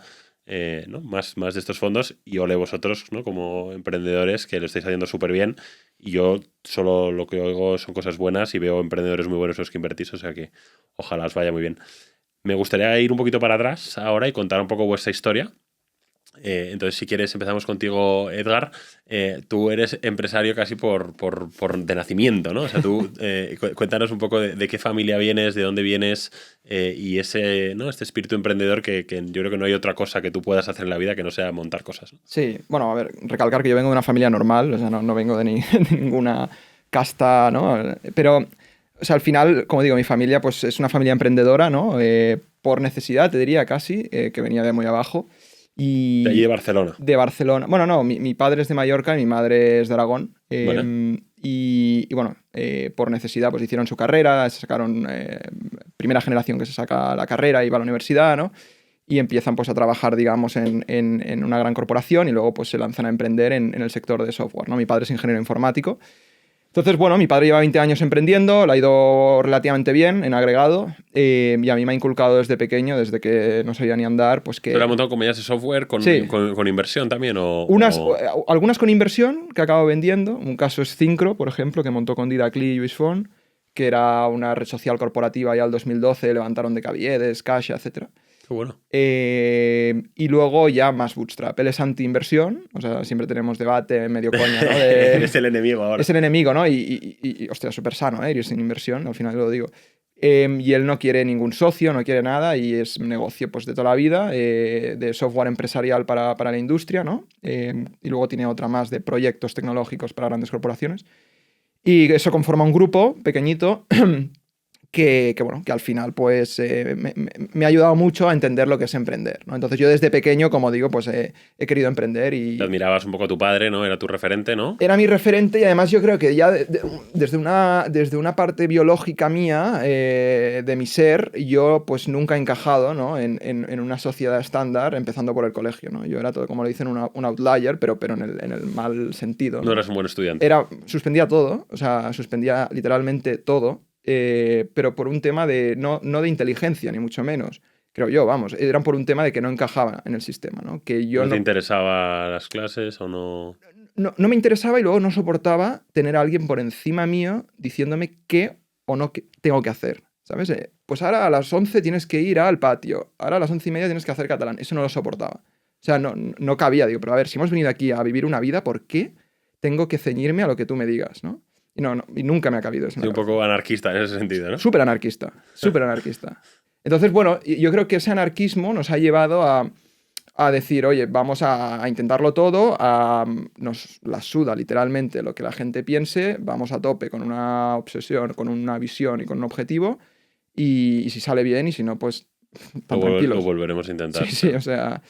¿no? Más de estos fondos, y ole vosotros, ¿no? Como emprendedores que lo estáis haciendo súper bien, y yo solo lo que oigo son cosas buenas y veo emprendedores muy buenos en los que invertís, o sea que ojalá os vaya muy bien. Me gustaría ir un poquito para atrás ahora y contar un poco vuestra historia. Entonces, si quieres, empezamos contigo, Edgar. Tú eres empresario casi de nacimiento, ¿no? O sea, tú cuéntanos un poco de qué familia vienes, de dónde vienes, y ¿no? Este espíritu emprendedor que yo creo que no hay otra cosa que tú puedas hacer en la vida que no sea montar cosas, ¿no? Sí, bueno, a ver, recalcar que yo vengo de una familia normal, o sea, no vengo de, de ninguna casta, ¿no? Pero, o sea, al final, como digo, mi familia pues es una familia emprendedora, ¿no? Por necesidad, te diría casi, que venía de muy abajo. De allí de Barcelona. De Barcelona. Bueno, no, mi padre es de Mallorca y mi madre es de Aragón. Vale. Y bueno, por necesidad pues hicieron su carrera, se sacaron, primera generación que se saca la carrera y va a la universidad, ¿no? Y empiezan pues a trabajar, digamos, en una gran corporación y luego pues se lanzan a emprender en el sector de software, ¿no? Mi padre es ingeniero informático. Entonces, bueno, mi padre lleva 20 años emprendiendo, le ha ido relativamente bien en agregado, y a mí me ha inculcado desde pequeño, desde que no sabía ni andar, pues que... ¿Tú le has montado compañías de software Sí. con inversión también? Algunas con inversión que acabo vendiendo. Un caso es Syncro, por ejemplo, que montó con Didacli y Lluís Font, que era una red social corporativa ya el 2012, levantaron de Caviedes, Caixa, etc. Qué bueno. Y luego ya más bootstrap. Él es anti-inversión, o sea, siempre tenemos debate medio coña, ¿no? Es el enemigo ahora. Es el enemigo, ¿no? Hostia, súper sano, ¿eh? Ir sin inversión, al final lo digo. Y él no quiere ningún socio, no quiere nada, y es un negocio pues, de toda la vida, de software empresarial para la industria, ¿no? Y luego tiene otra más de proyectos tecnológicos para grandes corporaciones. Y eso conforma un grupo pequeñito bueno, que al final pues me ha ayudado mucho a entender lo que es emprender, ¿no? Entonces yo desde pequeño, como digo, pues he querido emprender y... Te admirabas un poco a tu padre, ¿no? Era tu referente, ¿no? Era mi referente y además yo creo que ya desde una parte biológica mía, de mi ser, yo pues nunca he encajado, ¿no? en una sociedad estándar, empezando por el colegio, ¿no? Yo era todo, como le dicen, un outlier, pero en el mal sentido, ¿no? No eras un buen estudiante. Suspendía todo, o sea, suspendía literalmente todo, pero por un tema de no de inteligencia, ni mucho menos. Creo yo, vamos, eran por un tema de que no encajaba en el sistema, ¿no? Que yo ¿No te interesaba las clases o no? no me interesaba y luego no soportaba tener a alguien por encima mío diciéndome qué o no tengo que hacer, ¿sabes? Pues ahora a las 11 tienes que ir al patio, ahora a las 11:30 tienes que hacer catalán. Eso no lo soportaba. O sea, no cabía. Digo, pero a ver, si hemos venido aquí a vivir una vida, ¿por qué tengo que ceñirme a lo que tú me digas, ¿no? Y nunca me ha cabido eso. Sí, un poco anarquista en ese sentido, ¿no? Súper anarquista, súper anarquista. Entonces, bueno, yo creo que ese anarquismo nos ha llevado a decir, oye, vamos a intentarlo todo, nos la suda literalmente lo que la gente piense, vamos a tope con una obsesión, con una visión y con un objetivo, y si sale bien y si no, pues tan tranquilos. Lo volveremos a intentar. Sí, o sea...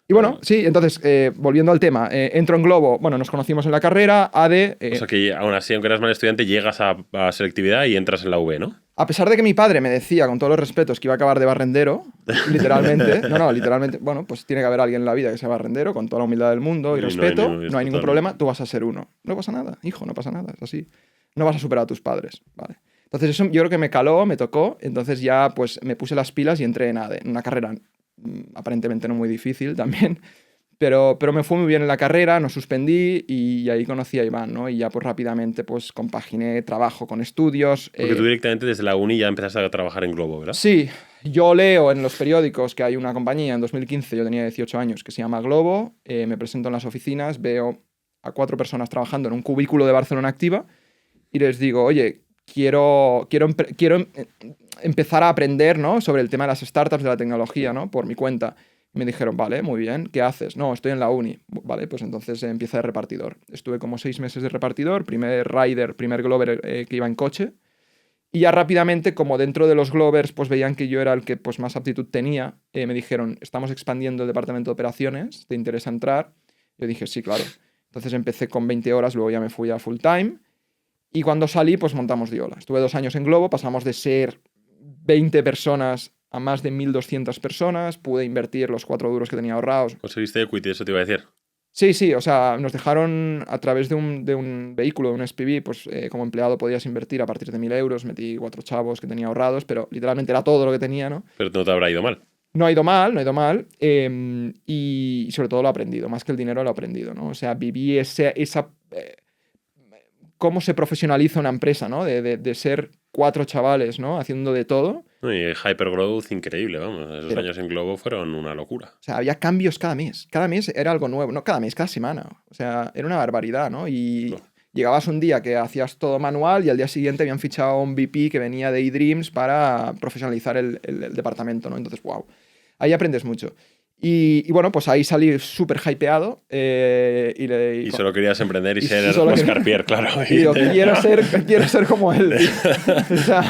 Y bueno, sí, entonces, volviendo al tema, entro en Globo, bueno, nos conocimos en la carrera, ADE... O sea que aún así, aunque eras mal estudiante, llegas a selectividad y entras en la UB, ¿no? A pesar de que mi padre me decía, con todos los respetos, que iba a acabar de barrendero, literalmente, literalmente, bueno, pues tiene que haber alguien en la vida que sea barrendero, con toda la humildad del mundo y respeto, no hay ningún problema, tú vas a ser uno. No pasa nada, hijo, no pasa nada, es así. No vas a superar a tus padres, ¿vale? Entonces eso yo creo que me caló, me tocó, entonces ya pues me puse las pilas y entré en ADE, en una carrera aparentemente no muy difícil también, pero me fue muy bien en la carrera, no suspendí y ahí conocí a Iván, ¿no? Y ya pues rápidamente pues compaginé trabajo con estudios. Porque tú directamente desde la uni ya empezaste a trabajar en Globo, ¿verdad? Sí, yo leo en los periódicos que hay una compañía, en 2015 yo tenía 18 años, que se llama Globo, me presento en las oficinas, veo a 4 personas trabajando en un cubículo de Barcelona Activa y les digo, oye, quiero empezar a aprender, ¿no? Sobre el tema de las startups, de la tecnología, ¿no? Por mi cuenta. Me dijeron, vale, muy bien, ¿qué haces? No, estoy en la uni. Vale, pues entonces empieza de repartidor. Estuve como 6 meses de repartidor, primer rider, primer glover que iba en coche. Y ya rápidamente, como dentro de los glovers, pues veían que yo era el que pues, más aptitud tenía, me dijeron, estamos expandiendo el departamento de operaciones, ¿te interesa entrar? Yo dije, sí, claro. Entonces empecé con 20 horas, luego ya me fui a full time. Y cuando salí, pues montamos Diola. Estuve 2 años en Globo, pasamos de ser 20 personas a más de 1.200 personas, pude invertir los 4 duros que tenía ahorrados. ¿Conseguiste equity? Eso te iba a decir. Sí, o sea, nos dejaron a través de un vehículo, de un SPV, pues como empleado podías invertir a partir de 1.000 euros, metí 4 chavos que tenía ahorrados, pero literalmente era todo lo que tenía, ¿no? Pero no te habrá ido mal. No ha ido mal, no ha ido mal, y sobre todo lo he aprendido, más que el dinero lo he aprendido, ¿no? O sea, viví cómo se profesionaliza una empresa, ¿no? De ser 4 chavales, ¿no? Haciendo de todo. No, y hypergrowth increíble, vamos. Esos Pero- años en Globo fueron una locura. O sea, había cambios cada mes. Cada mes era algo nuevo. No cada mes, cada semana. O sea, era una barbaridad, ¿no? Y No. llegabas un día que hacías todo manual y al día siguiente habían fichado a un VP que venía de eDreams para profesionalizar el departamento, ¿no? Entonces, wow. Ahí aprendes mucho. Y bueno, pues ahí salí súper hypeado. Y solo querías emprender y ser solo Oscar Pierre, claro. Y digo, quiero ser como él. O sea,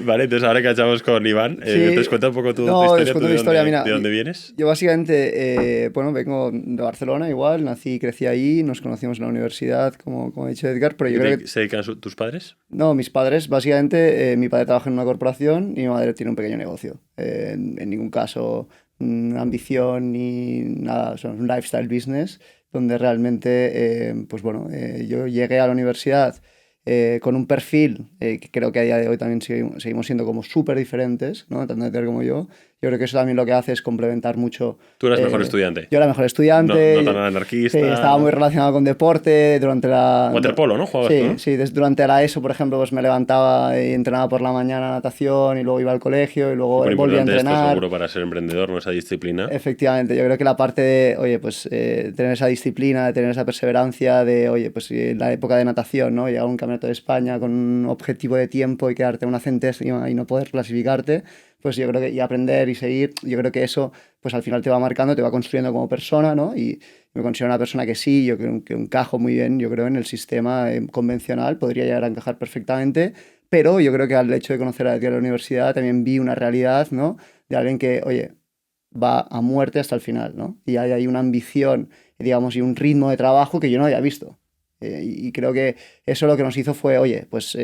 Vale, entonces ahora que echamos con Iván, Sí. ¿te cuenta un poco tu No, historia? les cuento ¿Tú mi historia, mira, ¿De dónde vienes? Yo básicamente, bueno, vengo de Barcelona igual, nací y crecí ahí, nos conocimos en la universidad, como ha dicho Edgar, pero yo creo que... ¿Se dedican tus padres? No, mis padres, básicamente, mi padre trabaja en una corporación y mi madre tiene un pequeño negocio. En ningún caso ambición ni nada, son un lifestyle business donde realmente, pues bueno, yo llegué a la universidad con un perfil que creo que a día de hoy también seguimos siendo como súper diferentes, ¿no? Tanto Eder como yo. Yo creo que eso también lo que hace es complementar mucho. Tú eras mejor estudiante. Yo era mejor estudiante. No tan anarquista. Sí, estaba muy relacionado con deporte durante la... Waterpolo, ¿no? ¿Jugabas Sí, tú, no? sí, durante la ESO, por ejemplo, pues me levantaba y entrenaba por la mañana natación y luego iba al colegio y luego Súper volvía a importante esto, entrenar. seguro, para ser emprendedor, ¿no? Esa disciplina. Efectivamente, yo creo que la parte de, oye, pues tener esa disciplina, de tener esa perseverancia, de, oye, pues en la época de natación, ¿no? Llegar a un campeonato de España con un objetivo de tiempo y quedarte una centésima y no poder clasificarte, pues yo creo que, y aprender y seguir, yo creo que eso, pues al final te va marcando, te va construyendo como persona, ¿no? Y me considero una persona que sí, yo creo que encajo muy bien, yo creo, en el sistema convencional, podría llegar a encajar perfectamente, pero yo creo que al hecho de conocer a la universidad también vi una realidad, ¿no? De alguien que, oye, va a muerte hasta el final, ¿no? Y hay ahí una ambición, digamos, y un ritmo de trabajo que yo no había visto. Y creo que eso lo que nos hizo fue, oye, pues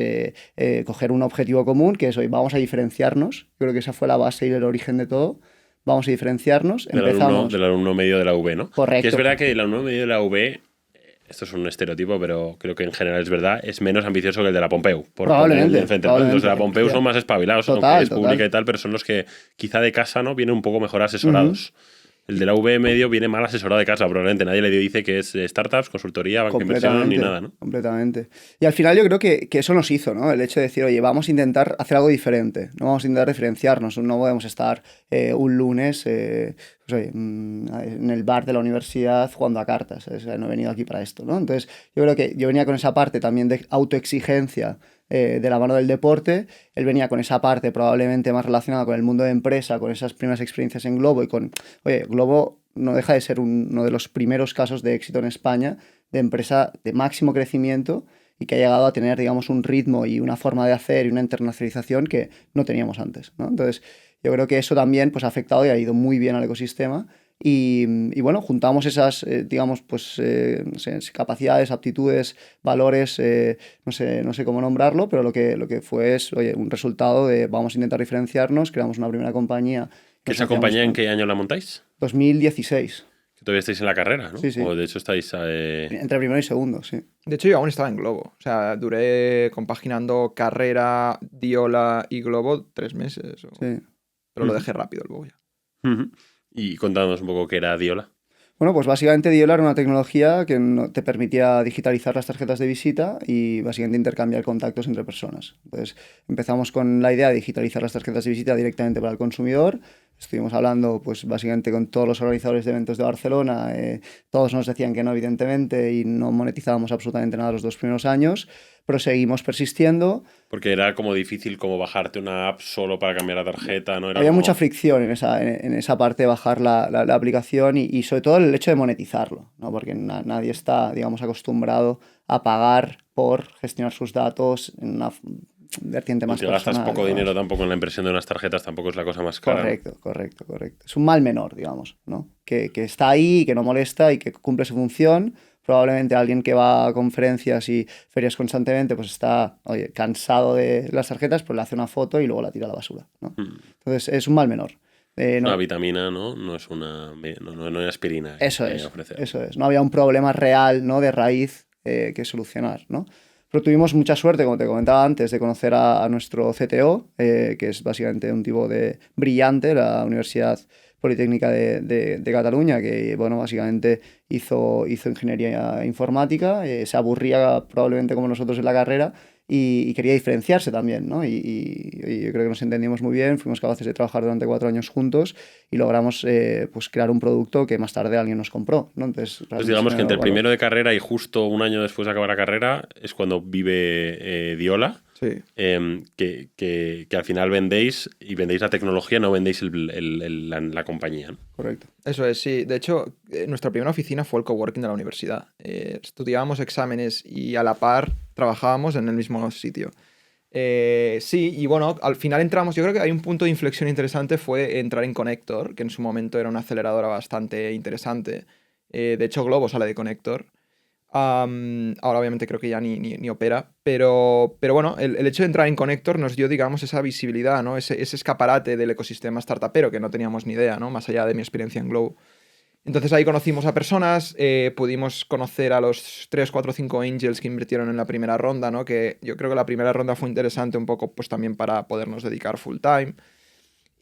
coger un objetivo común, que es hoy vamos a diferenciarnos. Creo que esa fue la base y el origen de todo. Vamos a diferenciarnos. Empezamos. Del alumno medio de la UB, ¿no? Correcto. Que es verdad que el alumno medio de la UB, esto es un estereotipo, pero creo que en general es verdad, es menos ambicioso que el de la Pompeu. Probablemente, Los de la probablemente. Pompeu son más espabilados, Total, aunque es total. pública y tal, pero son los que quizá de casa, ¿no? Vienen un poco mejor asesorados. El de la UB medio viene mal asesorado de casa, probablemente. Nadie le dice que es startups, consultoría, banca de inversión ni nada, ¿no? Completamente. Y al final yo creo que eso nos hizo, ¿no? El hecho de decir, oye, vamos a intentar hacer algo diferente, no vamos a intentar diferenciarnos, no podemos estar un lunes pues, oye, en el bar de la universidad jugando a cartas, ¿sabes? No he venido aquí para esto, ¿no? Entonces yo creo que yo venía con esa parte también de autoexigencia de la mano del deporte. Él venía con esa parte probablemente más relacionada con el mundo de empresa, con esas primeras experiencias en Globo y con, oye, Globo no deja de ser uno de los primeros casos de éxito en España de empresa de máximo crecimiento y que ha llegado a tener, digamos, un ritmo y una forma de hacer y una internacionalización que no teníamos antes, ¿no? Entonces, yo creo que eso también pues, ha afectado y ha ido muy bien al ecosistema. Y bueno, juntamos esas, digamos, pues, no sé, capacidades, aptitudes, valores, no sé cómo nombrarlo, pero lo que fue es, oye, un resultado de vamos a intentar diferenciarnos, creamos una primera compañía. ¿Esa compañía en qué año la montáis? 2016. Que todavía estáis en la carrera, ¿no? Sí, sí. O de hecho estáis... Entre primero y segundo, sí. De hecho, yo aún estaba en Globo. O sea, duré compaginando carrera, Diola y Globo 3 meses. Sí. Pero lo dejé rápido luego ya. Y contándonos un poco qué era Diola. Bueno, pues básicamente Diola era una tecnología que te permitía digitalizar las tarjetas de visita y básicamente intercambiar contactos entre personas. Entonces empezamos con la idea de digitalizar las tarjetas de visita directamente para el consumidor. Estuvimos hablando pues básicamente con todos los organizadores de eventos de Barcelona. Todos nos decían que no, evidentemente, y no monetizábamos absolutamente nada los 2 primeros años. Pero seguimos persistiendo. Porque era como difícil como bajarte una app solo para cambiar la tarjeta, ¿no? Era Había como... mucha fricción en esa parte de bajar la aplicación y sobre todo el hecho de monetizarlo, ¿no? Porque nadie está, digamos, acostumbrado a pagar por gestionar sus datos en una vertiente más personal. Si gastas poco digamos. dinero tampoco en la impresión de unas tarjetas, tampoco es la cosa más cara. Correcto. Es un mal menor, digamos, ¿no? Que está ahí, que no molesta y que cumple su función. Probablemente alguien que va a conferencias y ferias constantemente pues está, oye, cansado de las tarjetas, pues le hace una foto y luego la tira a la basura, ¿no? Entonces es un mal menor. Una vitamina, ¿no? No es una aspirina. Eso es. No había un problema real, ¿no? De raíz que solucionar, ¿no? Pero tuvimos mucha suerte, como te comentaba antes, de conocer a nuestro CTO, que es básicamente un tipo brillante, la Universidad Politécnica de Cataluña, que bueno, básicamente hizo ingeniería informática, se aburría probablemente como nosotros en la carrera y quería diferenciarse también, ¿no? Y yo creo que nos entendimos muy bien, fuimos capaces de trabajar durante 4 años juntos y logramos pues crear un producto que más tarde alguien nos compró, ¿no? Entonces, Pues digamos que entre el primero de carrera y justo un año después de acabar la carrera es cuando vive Diola. Sí. Que al final vendéis y vendéis la tecnología, no vendéis la compañía, ¿no? Correcto. Eso es, sí. De hecho, nuestra primera oficina fue el coworking de la universidad. Estudiábamos exámenes y a la par trabajábamos en el mismo sitio. Sí, y bueno, al final entramos, yo creo que hay un punto de inflexión interesante, fue entrar en Connector, que en su momento era una aceleradora bastante interesante. De hecho, Globo sale de Connector. Ahora obviamente creo que ya ni opera, pero bueno, el hecho de entrar en Connector nos dio, digamos, esa visibilidad, ¿no? Ese escaparate del ecosistema startupero que no teníamos ni idea, ¿no? Más allá de mi experiencia en Glow. Entonces ahí conocimos a personas, pudimos conocer a los 3, 4, 5 angels que invirtieron en la primera ronda, ¿no? Que yo creo que la primera ronda fue interesante un poco pues también para podernos dedicar full time.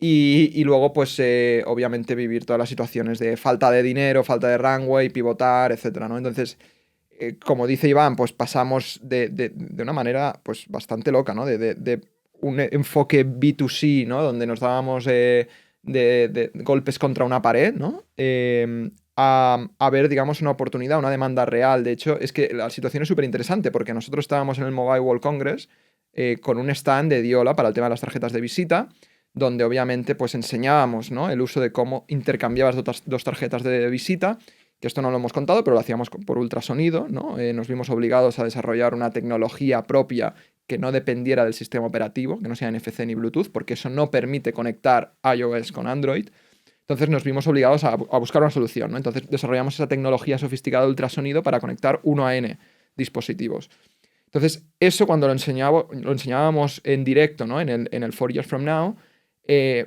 Y luego, pues, obviamente vivir todas las situaciones de falta de dinero, falta de runway, pivotar, etcétera, ¿no? Entonces, como dice Iván, pues pasamos de una manera pues bastante loca, ¿no? De un enfoque B2C, ¿no? Donde nos dábamos de golpes contra una pared, ¿no? A ver, digamos, una oportunidad, una demanda real. De hecho, es que la situación es súper interesante porque nosotros estábamos en el Mobile World Congress con un stand de Diola para el tema de las tarjetas de visita, donde obviamente pues enseñábamos, ¿no? El uso de cómo intercambiabas dos tarjetas de visita, que esto no lo hemos contado, pero lo hacíamos por ultrasonido, ¿no? Nos vimos obligados a desarrollar una tecnología propia que no dependiera del sistema operativo, que no sea NFC ni Bluetooth, porque eso no permite conectar iOS con Android. Entonces nos vimos obligados a buscar una solución, ¿no? Entonces desarrollamos esa tecnología sofisticada de ultrasonido para conectar 1 a N dispositivos. Entonces, eso cuando lo enseñábamos en directo, ¿no? En el 4 Years From Now,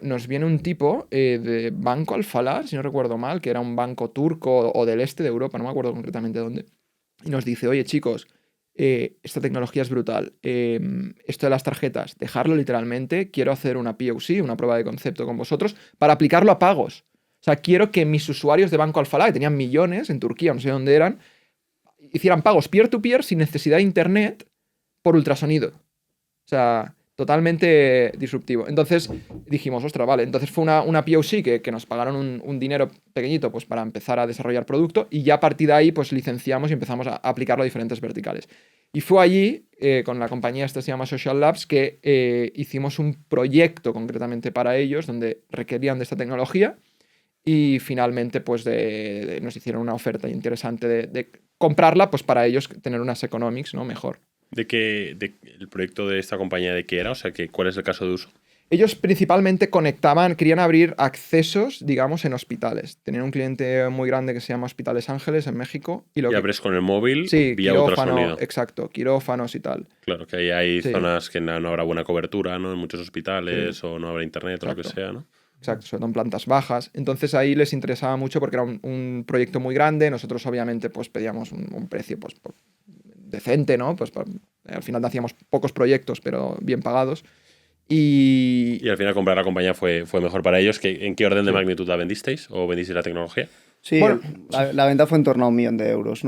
nos viene un tipo de Banco Alfalá, si no recuerdo mal, que era un banco turco o del este de Europa, no me acuerdo concretamente dónde, y nos dice, oye chicos, esta tecnología es brutal, esto de las tarjetas, dejarlo literalmente, quiero hacer una POC, una prueba de concepto con vosotros, para aplicarlo a pagos. O sea, quiero que mis usuarios de Banco Alfalá, que tenían millones en Turquía, no sé dónde eran, hicieran pagos peer-to-peer sin necesidad de internet por ultrasonido. O sea, totalmente disruptivo. Entonces dijimos, ostras, vale. Entonces fue una POC que nos pagaron un dinero pequeñito pues, para empezar a desarrollar producto y ya a partir de ahí pues licenciamos y empezamos a aplicarlo a diferentes verticales. Y fue allí, con la compañía esta se llama Social Labs, que hicimos un proyecto concretamente para ellos donde requerían de esta tecnología y finalmente pues nos hicieron una oferta interesante de comprarla pues para ellos tener unas economics, ¿no? Mejor. El proyecto de esta compañía de qué era? O sea, ¿cuál es el caso de uso? Ellos principalmente querían abrir accesos, digamos, en hospitales. Tenían un cliente muy grande que se llama Hospitales Ángeles en México. Y abres con el móvil sí, vía quirófano, ultrasonido. exacto, quirófanos y tal. Claro, que ahí hay Sí. zonas que no habrá buena cobertura, ¿no? En muchos hospitales Sí. o no habrá internet o lo que sea, ¿no? Exacto, sobre todo en plantas bajas. Entonces ahí les interesaba mucho porque era un proyecto muy grande. Nosotros obviamente pues pedíamos un precio pues decente, ¿no? Pues al final hacíamos pocos proyectos, pero bien pagados. Y al final comprar la compañía fue mejor para ellos. ¿En qué orden de Sí. magnitud la vendisteis? ¿O vendisteis la tecnología? Sí, Bueno, la venta fue en torno a 1 millón de euros.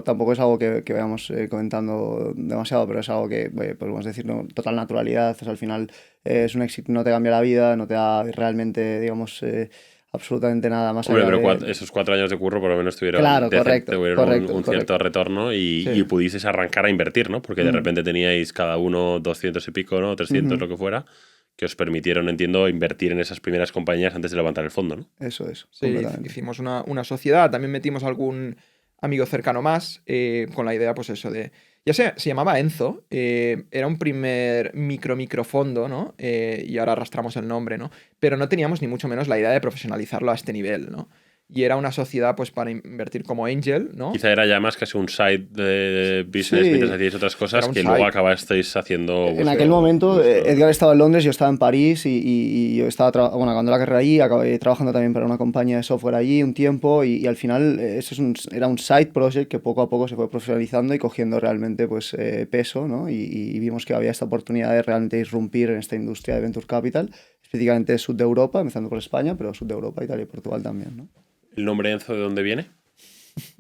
Tampoco es algo que vayamos comentando demasiado, pero es algo que podemos decir con total naturalidad. O sea, al final es un éxito, no te cambia la vida, no te da realmente, digamos, absolutamente nada más Hombre, allá pero de... esos 4 años de curro por lo menos tuvieron, Claro, correcto, un cierto retorno y pudisteis arrancar a invertir, ¿no? Porque de repente teníais cada uno 200 y pico, ¿no? 300, lo que fuera, que os permitieron, entiendo, invertir en esas primeras compañías antes de levantar el fondo, ¿no? Eso es, Sí, completamente. hicimos una sociedad, también metimos algún amigo cercano más con la idea, pues eso, se llamaba Enzo, era un primer microfondo, ¿no? Y ahora arrastramos el nombre, ¿no? Pero no teníamos ni mucho menos la idea de profesionalizarlo a este nivel, ¿no? y era una sociedad pues para invertir como angel, ¿no? Quizá era ya más casi un side de business Sí. mientras hacíais otras cosas Era un que side. luego acabasteis haciendo. En aquel momento, Edgar estaba en Londres, yo estaba en París y yo estaba acabando la carrera allí, acabé trabajando también para una compañía de software allí un tiempo y al final eso era un side project que poco a poco se fue profesionalizando y cogiendo realmente pues, peso, ¿no? Y vimos que había esta oportunidad de realmente irrumpir en esta industria de Venture Capital, específicamente sur de Europa, empezando por España, pero sur de Europa, Italia y Portugal también, ¿no? ¿El nombre Enzo de dónde viene?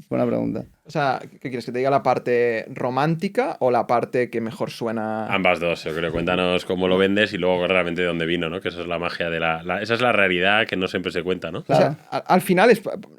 Buena pregunta. O sea, ¿qué quieres? ¿Que te diga la parte romántica o la parte que mejor suena? Ambas dos, yo creo. Cuéntanos cómo lo vendes y luego realmente de dónde vino, ¿no? Que esa es la magia de esa es la realidad que no siempre se cuenta, ¿no? O sea, Claro. al final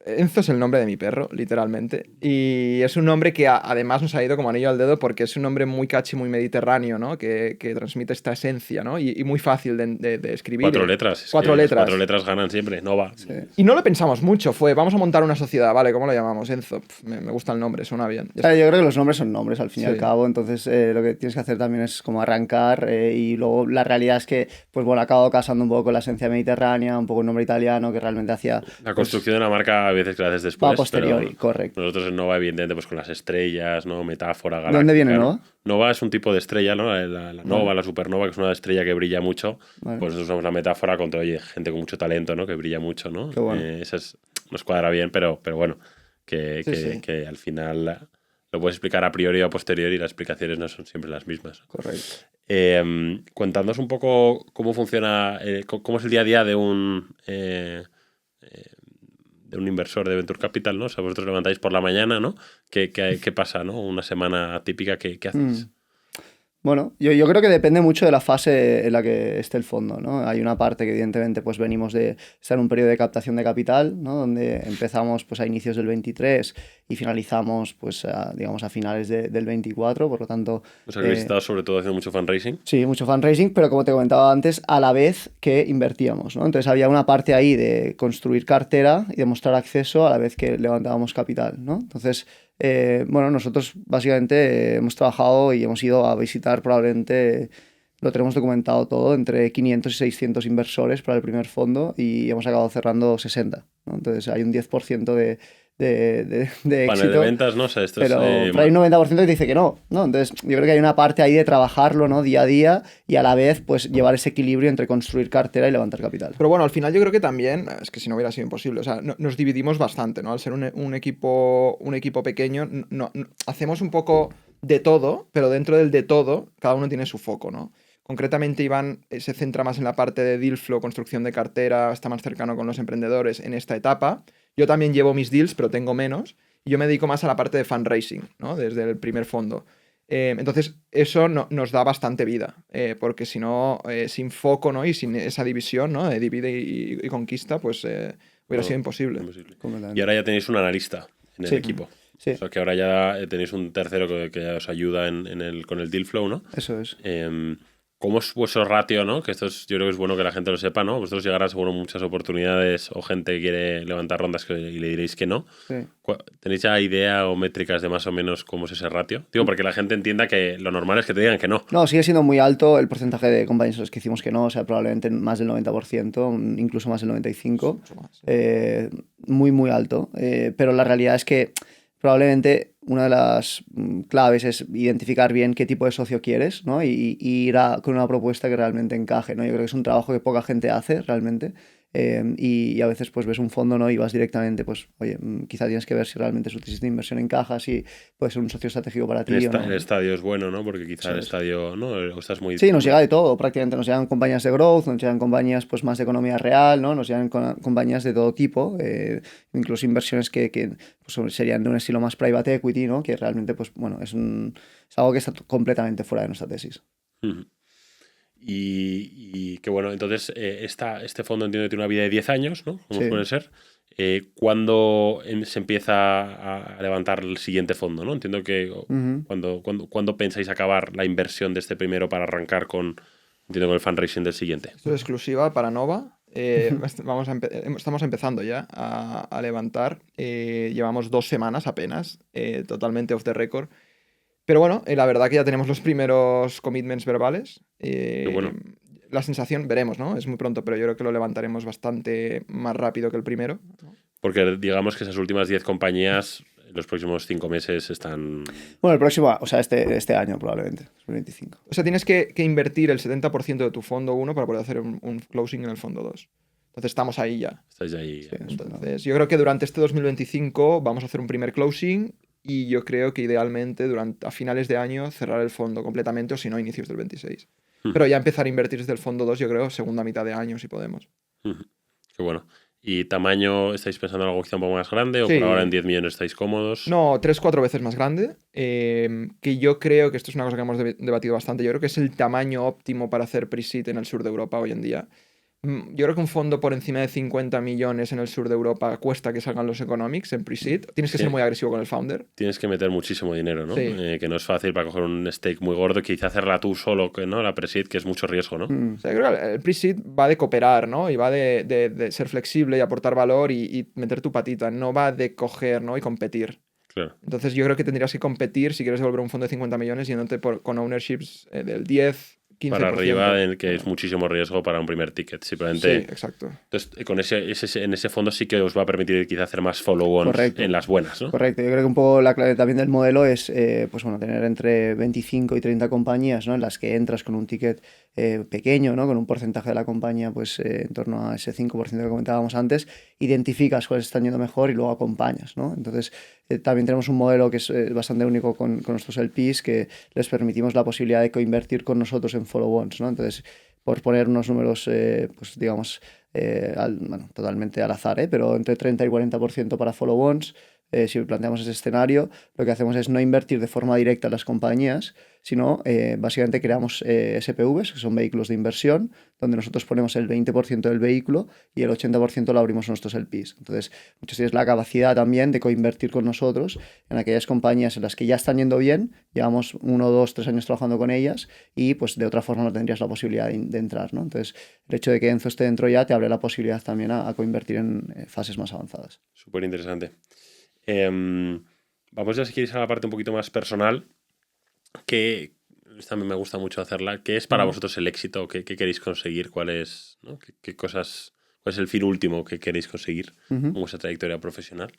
Enzo es el nombre de mi perro, literalmente. Y es un nombre que además nos ha ido como anillo al dedo porque es un nombre muy catchy, muy mediterráneo, ¿no? Que transmite esta esencia, ¿no? Y muy fácil de escribir. 4 letras. Es Cuatro que las letras. 4 letras ganan siempre. Nova. Sí. Y no lo pensamos mucho, vamos a montar una sociedad, ¿vale? ¿Cómo lo llamamos? Enzo. Me gusta el nombre, suena bien. Ya Claro, yo creo que los nombres son nombres al fin y al Sí. cabo, entonces lo que tienes que hacer también es como arrancar y luego la realidad es que, pues bueno, acabo casando un poco con la esencia mediterránea, un poco el nombre italiano que realmente hacía... La construcción de una marca a veces que la haces Va después. a posteriori, pero correcto. Nosotros en Nova, evidentemente, pues con las estrellas, ¿no? Metáfora, ¿De galáctica. dónde viene ¿no? Nova? Nova es un tipo de estrella, ¿no? La Nova, la supernova, que es una estrella que brilla mucho. Vale. Pues nosotros usamos la metáfora contra, oye, gente con mucho talento, ¿no? Que brilla mucho, ¿no? Qué bueno. Nos cuadra bien, pero bueno, Sí. que al final lo puedes explicar a priori o a posteriori y las explicaciones no son siempre las mismas. Correcto. Contadnos un poco cómo funciona, cómo es el día a día de un inversor de Venture Capital, ¿no? O sea, vosotros levantáis por la mañana, ¿no? ¿Qué pasa, ¿no? Una semana típica, ¿qué hacéis? Bueno, yo creo que depende mucho de la fase en la que esté el fondo, ¿no? Hay una parte que evidentemente pues venimos de estar en un periodo de captación de capital, ¿no? Donde empezamos pues a inicios del 23 y finalizamos pues digamos a finales del 24, por lo tanto... O sea, que habéis estado sobre todo haciendo mucho fundraising. Sí, mucho fundraising, pero como te comentaba antes, a la vez que invertíamos, ¿no? Entonces había una parte ahí de construir cartera y demostrar acceso a la vez que levantábamos capital, ¿no? Entonces, bueno, nosotros básicamente hemos trabajado y hemos ido a visitar probablemente, lo tenemos documentado todo, entre 500 y 600 inversores para el primer fondo y hemos acabado cerrando 60, ¿no? Entonces hay un 10% de Panel éxito. de ventas, ¿no? O sea, esto Pero es... hay un 90% que te dice que no, ¿no? Entonces, yo creo que hay una parte ahí de trabajarlo, ¿no? Día a día y a la vez, pues, llevar ese equilibrio entre construir cartera y levantar capital. Pero bueno, al final yo creo que también, es que si no hubiera sido imposible, o sea, nos dividimos bastante, ¿no? Al ser un equipo pequeño, hacemos un poco de todo, pero dentro del de todo, cada uno tiene su foco, ¿no? Concretamente, Iván se centra más en la parte de deal flow, construcción de cartera, está más cercano con los emprendedores en esta etapa. Yo también llevo mis deals, pero tengo menos. Y yo me dedico más a la parte de fundraising, ¿no? Desde el primer fondo. Entonces, eso nos da bastante vida, porque si no, sin foco, ¿no? Y sin esa división, ¿no? De divide y conquista, pues hubiera sido imposible. Y ahora ya tenéis un analista en el Sí. equipo. Sí. O sea, que ahora ya tenéis un tercero que ya os ayuda con el deal flow, ¿no? Eso es. ¿Cómo es vuestro ratio, no? Que esto yo creo que es bueno que la gente lo sepa, ¿no? Vosotros llegarán seguro muchas oportunidades o gente que quiere levantar rondas y le diréis que no. Sí. ¿Tenéis ya idea o métricas de más o menos cómo es ese ratio? Digo, porque la gente entienda que lo normal es que te digan que no. No, sigue siendo muy alto el porcentaje de compañías a los que hicimos que no, o sea, probablemente más del 90%, incluso más del 95%. Mucho más. Muy, muy alto. Pero la realidad es que probablemente una de las claves es identificar bien qué tipo de socio quieres, ¿no? Y ir con una propuesta que realmente encaje, ¿no? Yo creo que es un trabajo que poca gente hace realmente. Y a veces pues ves un fondo, ¿no? Y vas directamente, pues, oye, quizá tienes que ver si realmente su tesis de inversión encaja, si puede ser un socio estratégico para ti o no. El estadio es bueno, ¿no? Porque quizá el estadio, ¿no? O estás muy... Sí, nos llega de todo, prácticamente nos llegan compañías de growth, nos llegan compañías pues más de economía real, ¿no? Nos llegan compañías de todo tipo, incluso inversiones que pues, serían de un estilo más private equity, ¿no? Que realmente, pues bueno, es algo que está completamente fuera de nuestra tesis. Uh-huh. Y que bueno, entonces este fondo entiendo que tiene una vida de 10 años, ¿no? Como Sí. suele ser. ¿Cuándo se empieza a levantar el siguiente fondo, ¿no? Entiendo que ¿cuándo pensáis acabar la inversión de este primero para arrancar con el fundraising del siguiente? Esto es exclusiva para Nova. Estamos empezando ya a levantar. Llevamos 2 semanas apenas, totalmente off the record. Pero bueno, la verdad que ya tenemos los primeros commitments verbales. Qué bueno. La sensación, veremos, ¿no? Es muy pronto, pero yo creo que lo levantaremos bastante más rápido que el primero, ¿no? Porque digamos que esas últimas 10 compañías, en los próximos 5 meses están... Bueno, el próximo, o sea, este año probablemente, 2025. O sea, tienes que invertir el 70% de tu fondo 1 para poder hacer un closing en el fondo 2. Entonces estamos ahí ya. Estáis ahí. Sí, Entonces, yo creo que durante este 2025 vamos a hacer un primer closing y yo creo que idealmente a finales de año cerrar el fondo completamente o si no, inicios del 26. Pero ya empezar a invertir desde el fondo 2, yo creo, segunda mitad de año, si podemos. Qué bueno. ¿Y tamaño, estáis pensando en algo quizá un poco más grande o Sí. por ahora en 10 millones estáis cómodos? No, 3-4 veces más grande. Que yo creo que esto es una cosa que hemos debatido bastante. Yo creo que es el tamaño óptimo para hacer pre-seed en el sur de Europa hoy en día. Yo creo que un fondo por encima de 50 millones en el sur de Europa cuesta que salgan los economics en pre-seed. Tienes que Sí. ser muy agresivo con el founder. Tienes que meter muchísimo dinero, ¿no? Sí. Que no es fácil para coger un stake muy gordo, que quizá hacerla tú solo, ¿no? La pre-seed, que es mucho riesgo, ¿no? O sea, yo creo que el pre-seed va de cooperar, ¿no? Y va de ser flexible y aportar valor y meter tu patita. No va de coger, ¿no? Y competir. Claro. Entonces yo creo que tendrías que competir si quieres devolver un fondo de 50 millones yéndote con ownerships del 10, 15%. Para arriba, en el que es muchísimo riesgo para un primer ticket. Simplemente. Sí, exacto. Entonces, con en ese fondo sí que os va a permitir quizá hacer más follow-ons Correcto. en las buenas, ¿no? Correcto, yo creo que un poco la clave también del modelo es pues bueno, tener entre 25 y 30 compañías, ¿no? En las que entras con un ticket pequeño, ¿no? Con un porcentaje de la compañía pues en torno a ese 5% que comentábamos antes, identificas cuáles están yendo mejor y luego acompañas, ¿no? Entonces también tenemos un modelo que es bastante único con nuestros LPs, que les permitimos la posibilidad de coinvertir con nosotros en follow-ons, ¿no? Entonces, por poner unos números, pues digamos, bueno, totalmente al azar, pero entre 30 y 40% para follow-ons. Si planteamos ese escenario, lo que hacemos es no invertir de forma directa en las compañías, sino básicamente creamos SPVs, que son vehículos de inversión, donde nosotros ponemos el 20% del vehículo y el 80% lo abrimos a nuestros LPs. Entonces, muchos tienes la capacidad también de coinvertir con nosotros en aquellas compañías en las que ya están yendo bien, llevamos 1, 2, 3 años trabajando con ellas y pues de otra forma no tendrías la posibilidad de entrar, ¿no? Entonces, el hecho de que Enzo esté dentro ya te abre la posibilidad también a coinvertir en fases más avanzadas. Súper interesante. Vamos ya si queréis a la parte un poquito más personal, que también me gusta mucho hacerla. ¿Qué es para vosotros el éxito? ¿Qué queréis conseguir? ¿Cuál es, ¿no? ¿Cuál es el fin último que queréis conseguir con vuestra trayectoria profesional?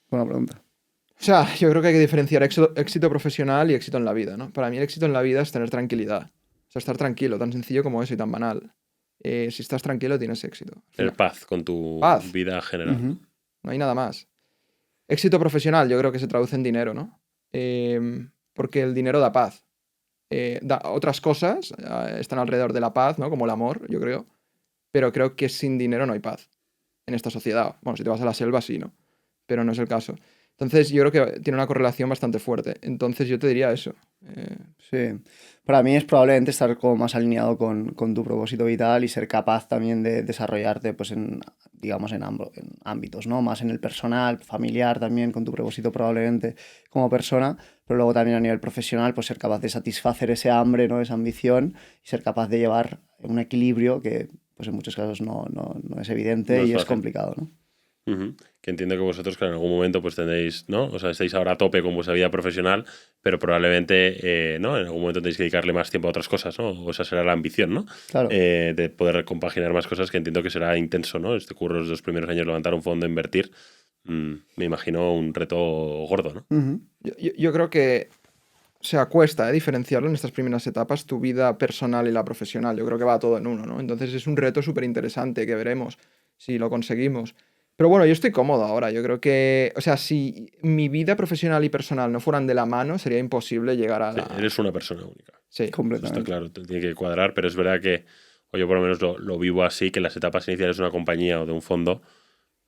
Buena pregunta. O sea, yo creo que hay que diferenciar éxito profesional y éxito en la vida, ¿no? Para mí el éxito en la vida es tener tranquilidad. O sea, estar tranquilo, tan sencillo como eso y tan banal. Si estás tranquilo, tienes éxito. Tener paz con tu vida general. No hay nada más. Éxito profesional yo creo que se traduce en dinero, ¿no? Porque el dinero da paz. Otras cosas están alrededor de la paz, ¿no? Como el amor, yo creo. Pero creo que sin dinero no hay paz en esta sociedad. Bueno, si te vas a la selva, sí, ¿no? Pero no es el caso. Entonces yo creo que tiene una correlación bastante fuerte. Entonces yo te diría eso. Sí, para mí es probablemente estar como más alineado con tu propósito vital y ser capaz también de desarrollarte pues digamos en ámbitos, ¿no? Más en el personal, familiar también, con tu propósito probablemente como persona, pero luego también a nivel profesional pues ser capaz de satisfacer ese hambre, ¿no? Esa ambición y ser capaz de llevar un equilibrio que pues en muchos casos no es evidente y es complicado, ¿no? Que entiendo que vosotros, que en algún momento pues tendréis, ¿no? O sea, estáis ahora a tope con vuestra vida profesional, pero probablemente, ¿no? En algún momento tenéis que dedicarle más tiempo a otras cosas, ¿no? O esa será la ambición, ¿no? Claro. De poder compaginar más cosas, que entiendo que será intenso, ¿no? Este curro los 2 primeros años, levantar un fondo, invertir, me imagino un reto gordo, ¿no? Yo creo que, o sea, cuesta diferenciarlo en estas primeras etapas, tu vida personal y la profesional. Yo creo que va todo en uno, ¿no? Entonces es un reto súper interesante que veremos si lo conseguimos. Pero bueno, yo estoy cómodo ahora. Yo creo que, o sea, si mi vida profesional y personal no fueran de la mano, sería imposible llegar a la... Sí, eres una persona única. Sí, completamente. Está claro, te tiene que cuadrar, pero es verdad que, o yo por lo menos lo vivo así, que las etapas iniciales de una compañía o de un fondo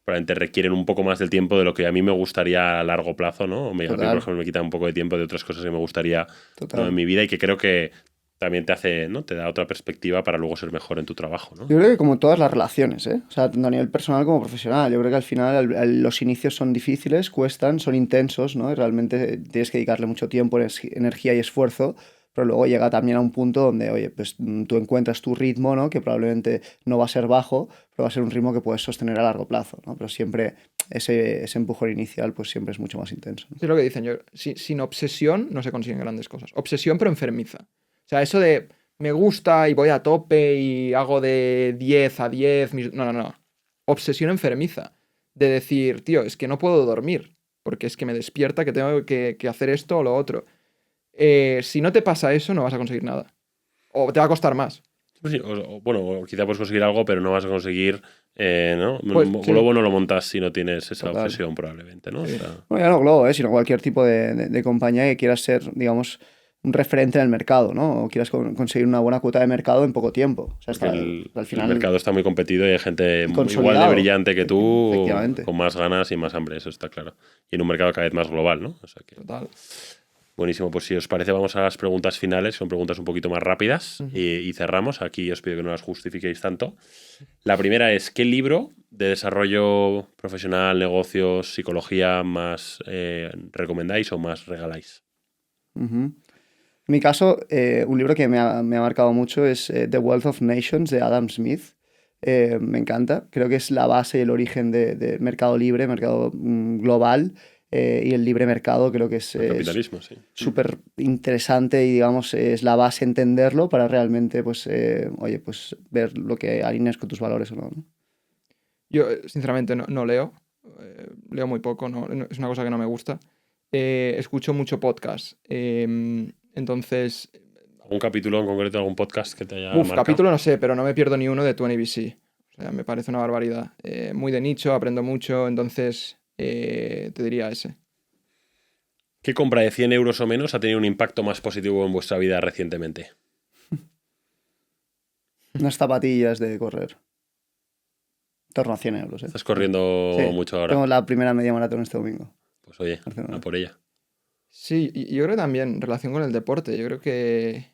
probablemente requieren un poco más del tiempo de lo que a mí me gustaría a largo plazo, ¿no? A mí, por ejemplo, me quita un poco de tiempo de otras cosas que me gustaría, ¿no? En mi vida y que creo que también te hace, ¿no? Te da otra perspectiva para luego ser mejor en tu trabajo, ¿no? Yo creo que como todas las relaciones, ¿eh? O sea, tanto a nivel personal como profesional. Yo creo que al final los inicios son difíciles, cuestan, son intensos, ¿no? Y realmente tienes que dedicarle mucho tiempo, energía y esfuerzo, pero luego llega también a un punto donde, oye, pues tú encuentras tu ritmo, ¿no? Que probablemente no va a ser bajo, pero va a ser un ritmo que puedes sostener a largo plazo, ¿no? Pero siempre ese empujón inicial pues siempre es mucho más intenso, ¿no? Es lo que dicen. Sin obsesión no se consiguen grandes cosas. Obsesión pero enfermiza. O sea, eso de me gusta y voy a tope y hago de 10 a 10... No. Obsesión enfermiza. de decir, tío, es que no puedo dormir, porque es que me despierta que tengo que hacer esto o lo otro. Si no te pasa eso, no vas a conseguir nada. O te va a costar más. Pues sí, o quizá puedes conseguir algo, pero no vas a conseguir, ¿no? Pues, Un sí. globo no lo montas si no tienes esa Total. obsesión, probablemente, ¿no? O Sí. sea, Bueno, ya no Globo, sino cualquier tipo de compañía que quieras ser, digamos, un referente en el mercado, ¿no? O quieras conseguir una buena cuota de mercado en poco tiempo. O sea, porque al el final mercado está muy competido y hay gente igual de consolidado. brillante que tú, Efectivamente. con más ganas y más hambre, eso está claro. Y en un mercado cada vez más global, ¿no? O sea que, Total. buenísimo, pues si os parece vamos a las preguntas finales, son preguntas un poquito más rápidas y cerramos. Aquí os pido que no las justifiquéis tanto. La primera es, ¿qué libro de desarrollo profesional, negocios, psicología más recomendáis o más regaláis? Ujú. En mi caso, un libro que me ha marcado mucho es The Wealth of Nations de Adam Smith. Me encanta. Creo que es la base y el origen de mercado libre, mercado global. Y el libre mercado creo que El capitalismo, sí. súper interesante y digamos es la base entenderlo para realmente pues, oye, pues ver lo que alineas con tus valores o no, ¿no? Yo, sinceramente, no leo. Leo muy poco, es una cosa que no me gusta. Escucho mucho podcast. Entonces, ¿Algún capítulo en concreto, algún podcast que te haya marcado? capítulo no sé, pero no me pierdo ni uno de 20BC. O sea, me parece una barbaridad. Muy de nicho, aprendo mucho, entonces te diría ese. ¿Qué compra de 100 euros o menos ha tenido un impacto más positivo en vuestra vida recientemente? Unas zapatillas de correr. En torno a 100 euros, ¿eh? ¿Estás corriendo Sí, mucho ahora? tengo la primera media maratón este domingo. Pues oye, Barcelona. a por ella. Sí, y yo creo también en relación con el deporte. Yo creo que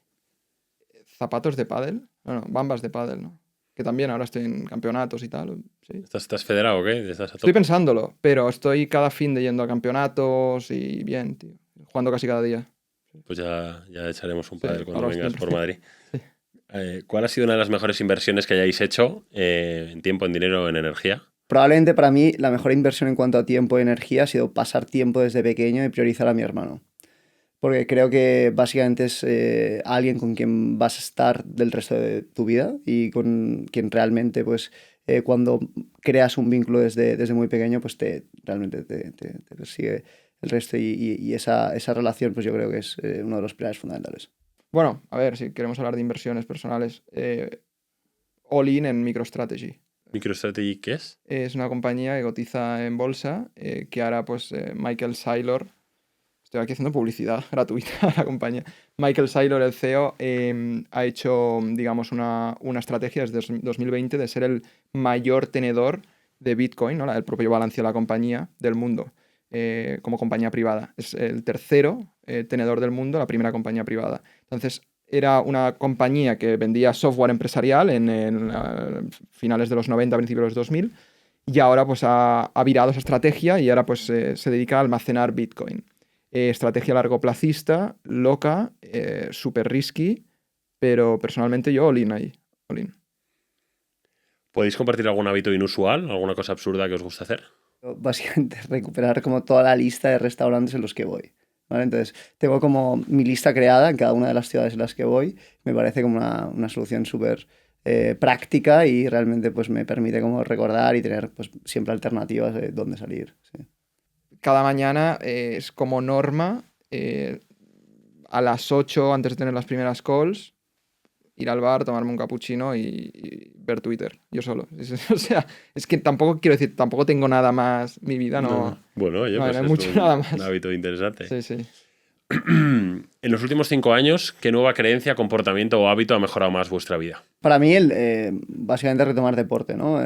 zapatos de pádel, bueno, bambas de pádel, ¿no? Que también ahora estoy en campeonatos y tal. Sí. ¿Estás federado o qué? ¿Estás a Estoy tope? pensándolo, pero estoy cada fin de yendo a campeonatos y bien, tío. Jugando casi cada día. Pues ya echaremos un Sí, pádel cuando ahora vengas estoy- por Madrid. Sí. ¿Cuál ha sido una de las mejores inversiones que hayáis hecho en tiempo, en dinero o en energía? Probablemente para mí la mejor inversión en cuanto a tiempo y energía ha sido pasar tiempo desde pequeño y priorizar a mi hermano. Porque creo que básicamente es alguien con quien vas a estar del resto de tu vida y con quien realmente, pues, cuando creas un vínculo desde muy pequeño, pues realmente te persigue el resto y esa relación, pues yo creo que es uno de los pilares fundamentales. Bueno, a ver, si queremos hablar de inversiones personales, all in en MicroStrategy. ¿MicroStrategy qué es? Es una compañía que cotiza en bolsa, que ahora pues Michael Saylor, estoy aquí haciendo publicidad gratuita a la compañía, Michael Saylor, el CEO, ha hecho, digamos, una estrategia desde 2020 de ser el mayor tenedor de Bitcoin, ¿no? El propio balance de la compañía del mundo, como compañía privada. Es el tercero tenedor del mundo, la primera compañía privada. Entonces, era una compañía que vendía software empresarial en finales de los 90, principios de los 2000, y ahora pues ha virado esa estrategia y ahora pues se dedica a almacenar Bitcoin. Estrategia largoplacista, loca, súper risky, pero personalmente yo all in ahí. All in. ¿Podéis compartir algún hábito inusual, alguna cosa absurda que os guste hacer? Básicamente recuperar como toda la lista de restaurantes en los que voy. ¿Vale? Entonces, tengo como mi lista creada en cada una de las ciudades en las que voy. Me parece como una solución súper práctica y realmente pues me permite como recordar y tener pues siempre alternativas de dónde salir. Sí. Cada mañana es como norma, a las 8 antes de tener las primeras calls, ir al bar, tomarme un cappuccino y ver Twitter, yo solo. O sea, es que tampoco quiero decir, tampoco tengo nada más, mi vida no, Bueno, oye, no pues hay es mucho nada un más. hábito interesante. Sí, sí. En los últimos 5 años, ¿qué nueva creencia, comportamiento o hábito ha mejorado más vuestra vida? Para mí, básicamente retomar deporte, ¿no? O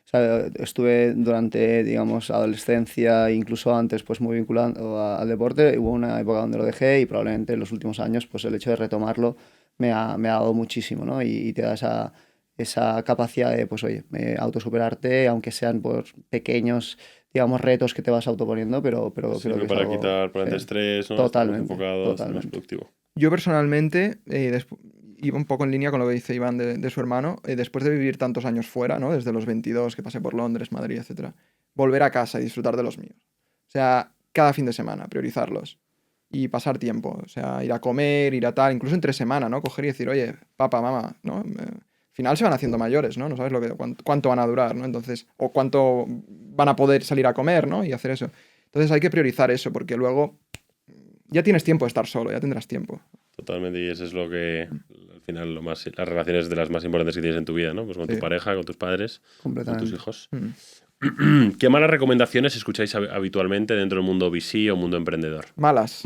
sea, estuve durante, digamos, adolescencia, incluso antes, pues muy vinculado al deporte. Hubo una época donde lo dejé y probablemente en los últimos años, pues el hecho de retomarlo me ha dado muchísimo, ¿no? Y te da esa capacidad de, pues oye, autosuperarte, aunque sean por pequeños, digamos, retos que te vas autoponiendo, pero creo que es para algo... quitar por sí, estrés, ¿no? Estar más totalmente, enfocado, estar más totalmente. productivo. Yo personalmente, iba un poco en línea con lo que dice Iván de su hermano, después de vivir tantos años fuera, ¿no? Desde los 22 que pasé por Londres, Madrid, etcétera, volver a casa y disfrutar de los míos. O sea, cada fin de semana, priorizarlos. Y pasar tiempo, o sea, ir a comer, ir a tal, incluso entre semana, ¿no? Coger y decir, oye, papá, mamá, ¿no? final se van haciendo mayores, ¿no? No sabes cuánto van a durar, ¿no? Entonces, o cuánto van a poder salir a comer, ¿no? Y hacer eso. Entonces hay que priorizar eso, porque luego ya tienes tiempo de estar solo, ya tendrás tiempo. Totalmente, y eso es lo que, al final, las relaciones de las más importantes que tienes en tu vida, ¿no? Pues con tu pareja, con tus padres, con tus hijos. ¿Qué malas recomendaciones escucháis habitualmente dentro del mundo VC o mundo emprendedor? Malas.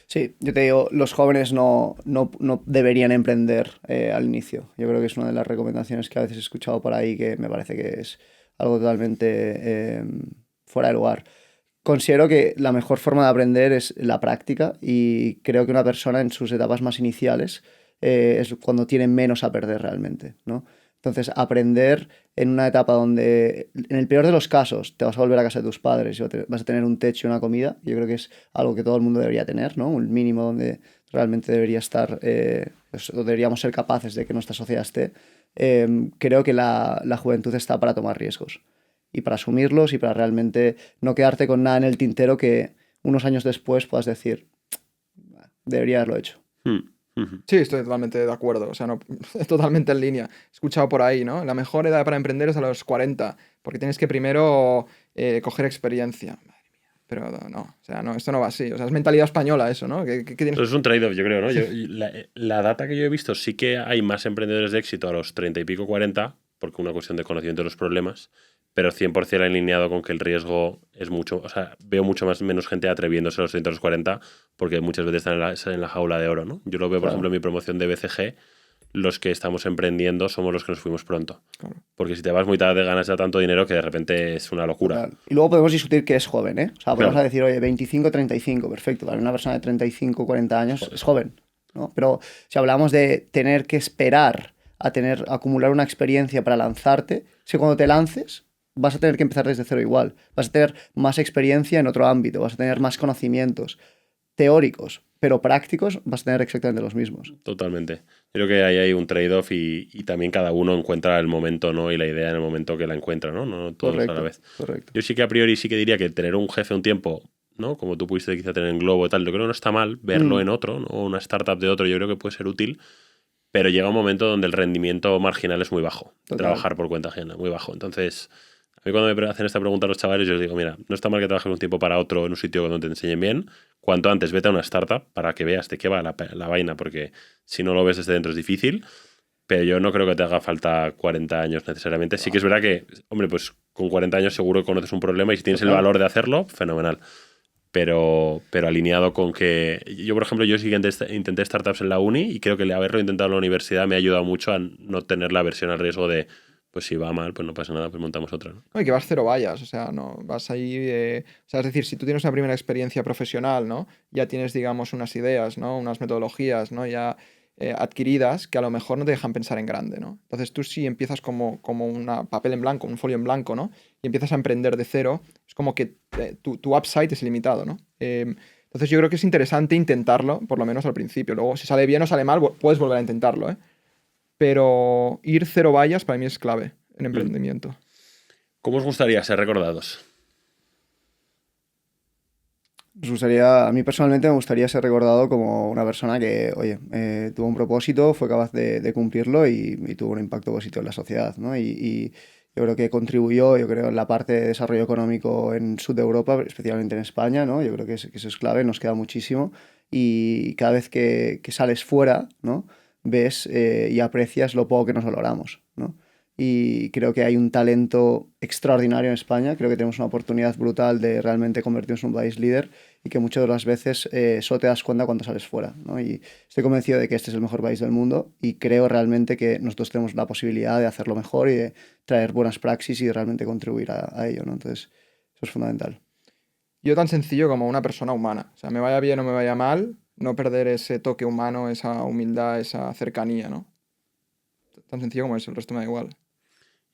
Sí, yo te digo, los jóvenes no deberían emprender al inicio. Yo creo que es una de las recomendaciones que a veces he escuchado por ahí que me parece que es algo totalmente fuera de lugar. Considero que la mejor forma de aprender es la práctica y creo que una persona en sus etapas más iniciales es cuando tiene menos a perder realmente, ¿no? Entonces, aprender en una etapa donde, en el peor de los casos, te vas a volver a casa de tus padres y vas a tener un techo y una comida, yo creo que es algo que todo el mundo debería tener, ¿no? Un mínimo donde realmente debería estar, deberíamos ser capaces de que nuestra sociedad esté. Creo que la juventud está para tomar riesgos y para asumirlos y para realmente no quedarte con nada en el tintero que unos años después puedas decir, debería haberlo hecho. Sí, estoy totalmente de acuerdo, o sea, no, totalmente en línea. He escuchado por ahí, ¿no? La mejor edad para emprender es a los 40, porque tienes que primero coger experiencia. Madre mía, pero no, o sea, no, esto no va así, o sea, es mentalidad española eso, ¿no? Eso es un trade-off, yo creo, ¿no? La data que yo he visto, sí que hay más emprendedores de éxito a los 30 y pico, 40, porque una cuestión de conocimiento de los problemas, pero 100% alineado con que el riesgo es mucho, o sea, veo menos gente atreviéndose a los 30 a los 40 porque muchas veces están en la jaula de oro, ¿no? Yo lo veo, por ejemplo, en mi promoción de BCG, los que estamos emprendiendo somos los que nos fuimos pronto. Claro. Porque si te vas muy tarde ganas ya tanto dinero que de repente es una locura. Total. Y luego podemos discutir que es joven, ¿eh? O sea, podemos decir, oye, 25, 35, perfecto. Para una persona de 35, 40 años es joven, ¿no? Pero si hablamos de tener que esperar a acumular una experiencia para lanzarte, si cuando te lances vas a tener que empezar desde cero igual. Vas a tener más experiencia en otro ámbito, vas a tener más conocimientos teóricos, pero prácticos vas a tener exactamente los mismos. Totalmente. Creo que ahí hay un trade-off y también cada uno encuentra el momento, ¿no? Y la idea en el momento que la encuentra, ¿no? No todos Correcto, a la vez. Correcto. Yo sí que a priori sí que diría que tener un jefe un tiempo, ¿no? Como tú pudiste quizá tener en Globo y tal, yo creo que no está mal verlo en otro, ¿no? Una startup de otro, yo creo que puede ser útil, pero llega un momento donde el rendimiento marginal es muy bajo. Total. Trabajar por cuenta ajena, muy bajo. Entonces, a mí cuando me hacen esta pregunta a los chavales, yo les digo, mira, no está mal que trabajes un tiempo para otro en un sitio donde te enseñen bien. Cuanto antes vete a una startup para que veas de qué va la vaina, porque si no lo ves desde dentro es difícil. Pero yo no creo que te haga falta 40 años necesariamente. Sí que es verdad que, hombre, pues con 40 años seguro que conoces un problema y si tienes el valor de hacerlo, fenomenal. Pero alineado con que... Yo, por ejemplo, yo sí que intenté startups en la uni y creo que el haberlo intentado en la universidad me ha ayudado mucho a no tener la aversión al riesgo de, pues si va mal, pues no pasa nada, pues montamos otra, ¿no? No, y que vas cero vallas, o sea, no, vas ahí... o sea, es decir, si tú tienes una primera experiencia profesional, ¿no? Ya tienes, digamos, unas ideas, ¿no? Unas metodologías, ¿no? Ya adquiridas que a lo mejor no te dejan pensar en grande, ¿no? Entonces tú sí empiezas como un papel en blanco, un folio en blanco, ¿no? Y empiezas a emprender de cero, es como que tu upside es limitado, ¿no? Entonces yo creo que es interesante intentarlo, por lo menos al principio. Luego, si sale bien o sale mal, puedes volver a intentarlo, ¿eh? Pero ir cero vallas para mí es clave en emprendimiento. ¿Cómo os gustaría ser recordados? A mí personalmente me gustaría ser recordado como una persona que, oye, tuvo un propósito, fue capaz de cumplirlo y tuvo un impacto positivo en la sociedad, ¿no? Y yo creo que contribuyó, yo creo, en la parte de desarrollo económico en Sud de Europa, especialmente en España, ¿no? Yo creo que eso es clave, nos queda muchísimo y cada vez que sales fuera, ¿no? Ves y aprecias lo poco que nos valoramos, ¿no? Y creo que hay un talento extraordinario en España, creo que tenemos una oportunidad brutal de realmente convertirnos en un país líder y que muchas de las veces solo te das cuenta cuando sales fuera, ¿no? Y estoy convencido de que este es el mejor país del mundo y creo realmente que nosotros tenemos la posibilidad de hacerlo mejor y de traer buenas praxis y de realmente contribuir a ello, ¿no? Entonces, eso es fundamental. Yo tan sencillo como una persona humana, o sea, me vaya bien o me vaya mal, no perder ese toque humano, esa humildad, esa cercanía, ¿no? Tan sencillo como eso, el resto me da igual.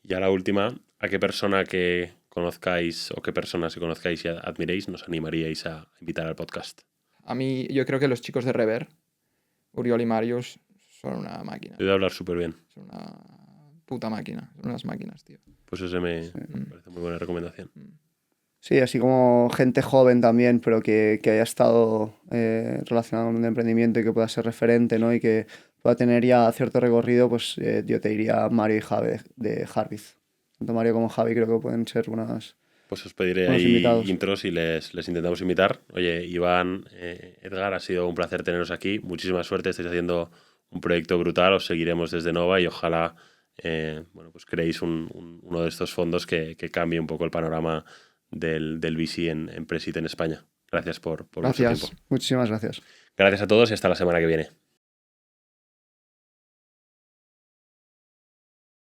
Y a la última, ¿a qué persona que conozcáis o qué personas que conozcáis y admiréis nos animaríais a invitar al podcast? A mí, yo creo que los chicos de Rever, Uriol y Marius, son una máquina. He de hablar súper bien. Son una puta máquina, son unas máquinas, tío. Pues ese me parece muy buena recomendación. Sí, así como gente joven también, pero que haya estado relacionado con un emprendimiento y que pueda ser referente, ¿no? Y que pueda tener ya cierto recorrido, pues yo te diría Mario y Javi de Harviz. Tanto Mario como Javi creo que pueden ser unos Pues os pediré ahí invitados. intros y les intentamos invitar. Oye, Iván, Edgar, ha sido un placer teneros aquí. Muchísima suerte, estáis haciendo un proyecto brutal, os seguiremos desde Nova y ojalá pues creéis uno de estos fondos que cambie un poco el panorama del VC en Presit en España. Gracias por vuestro Gracias, tiempo. muchísimas gracias. Gracias a todos y hasta la semana que viene.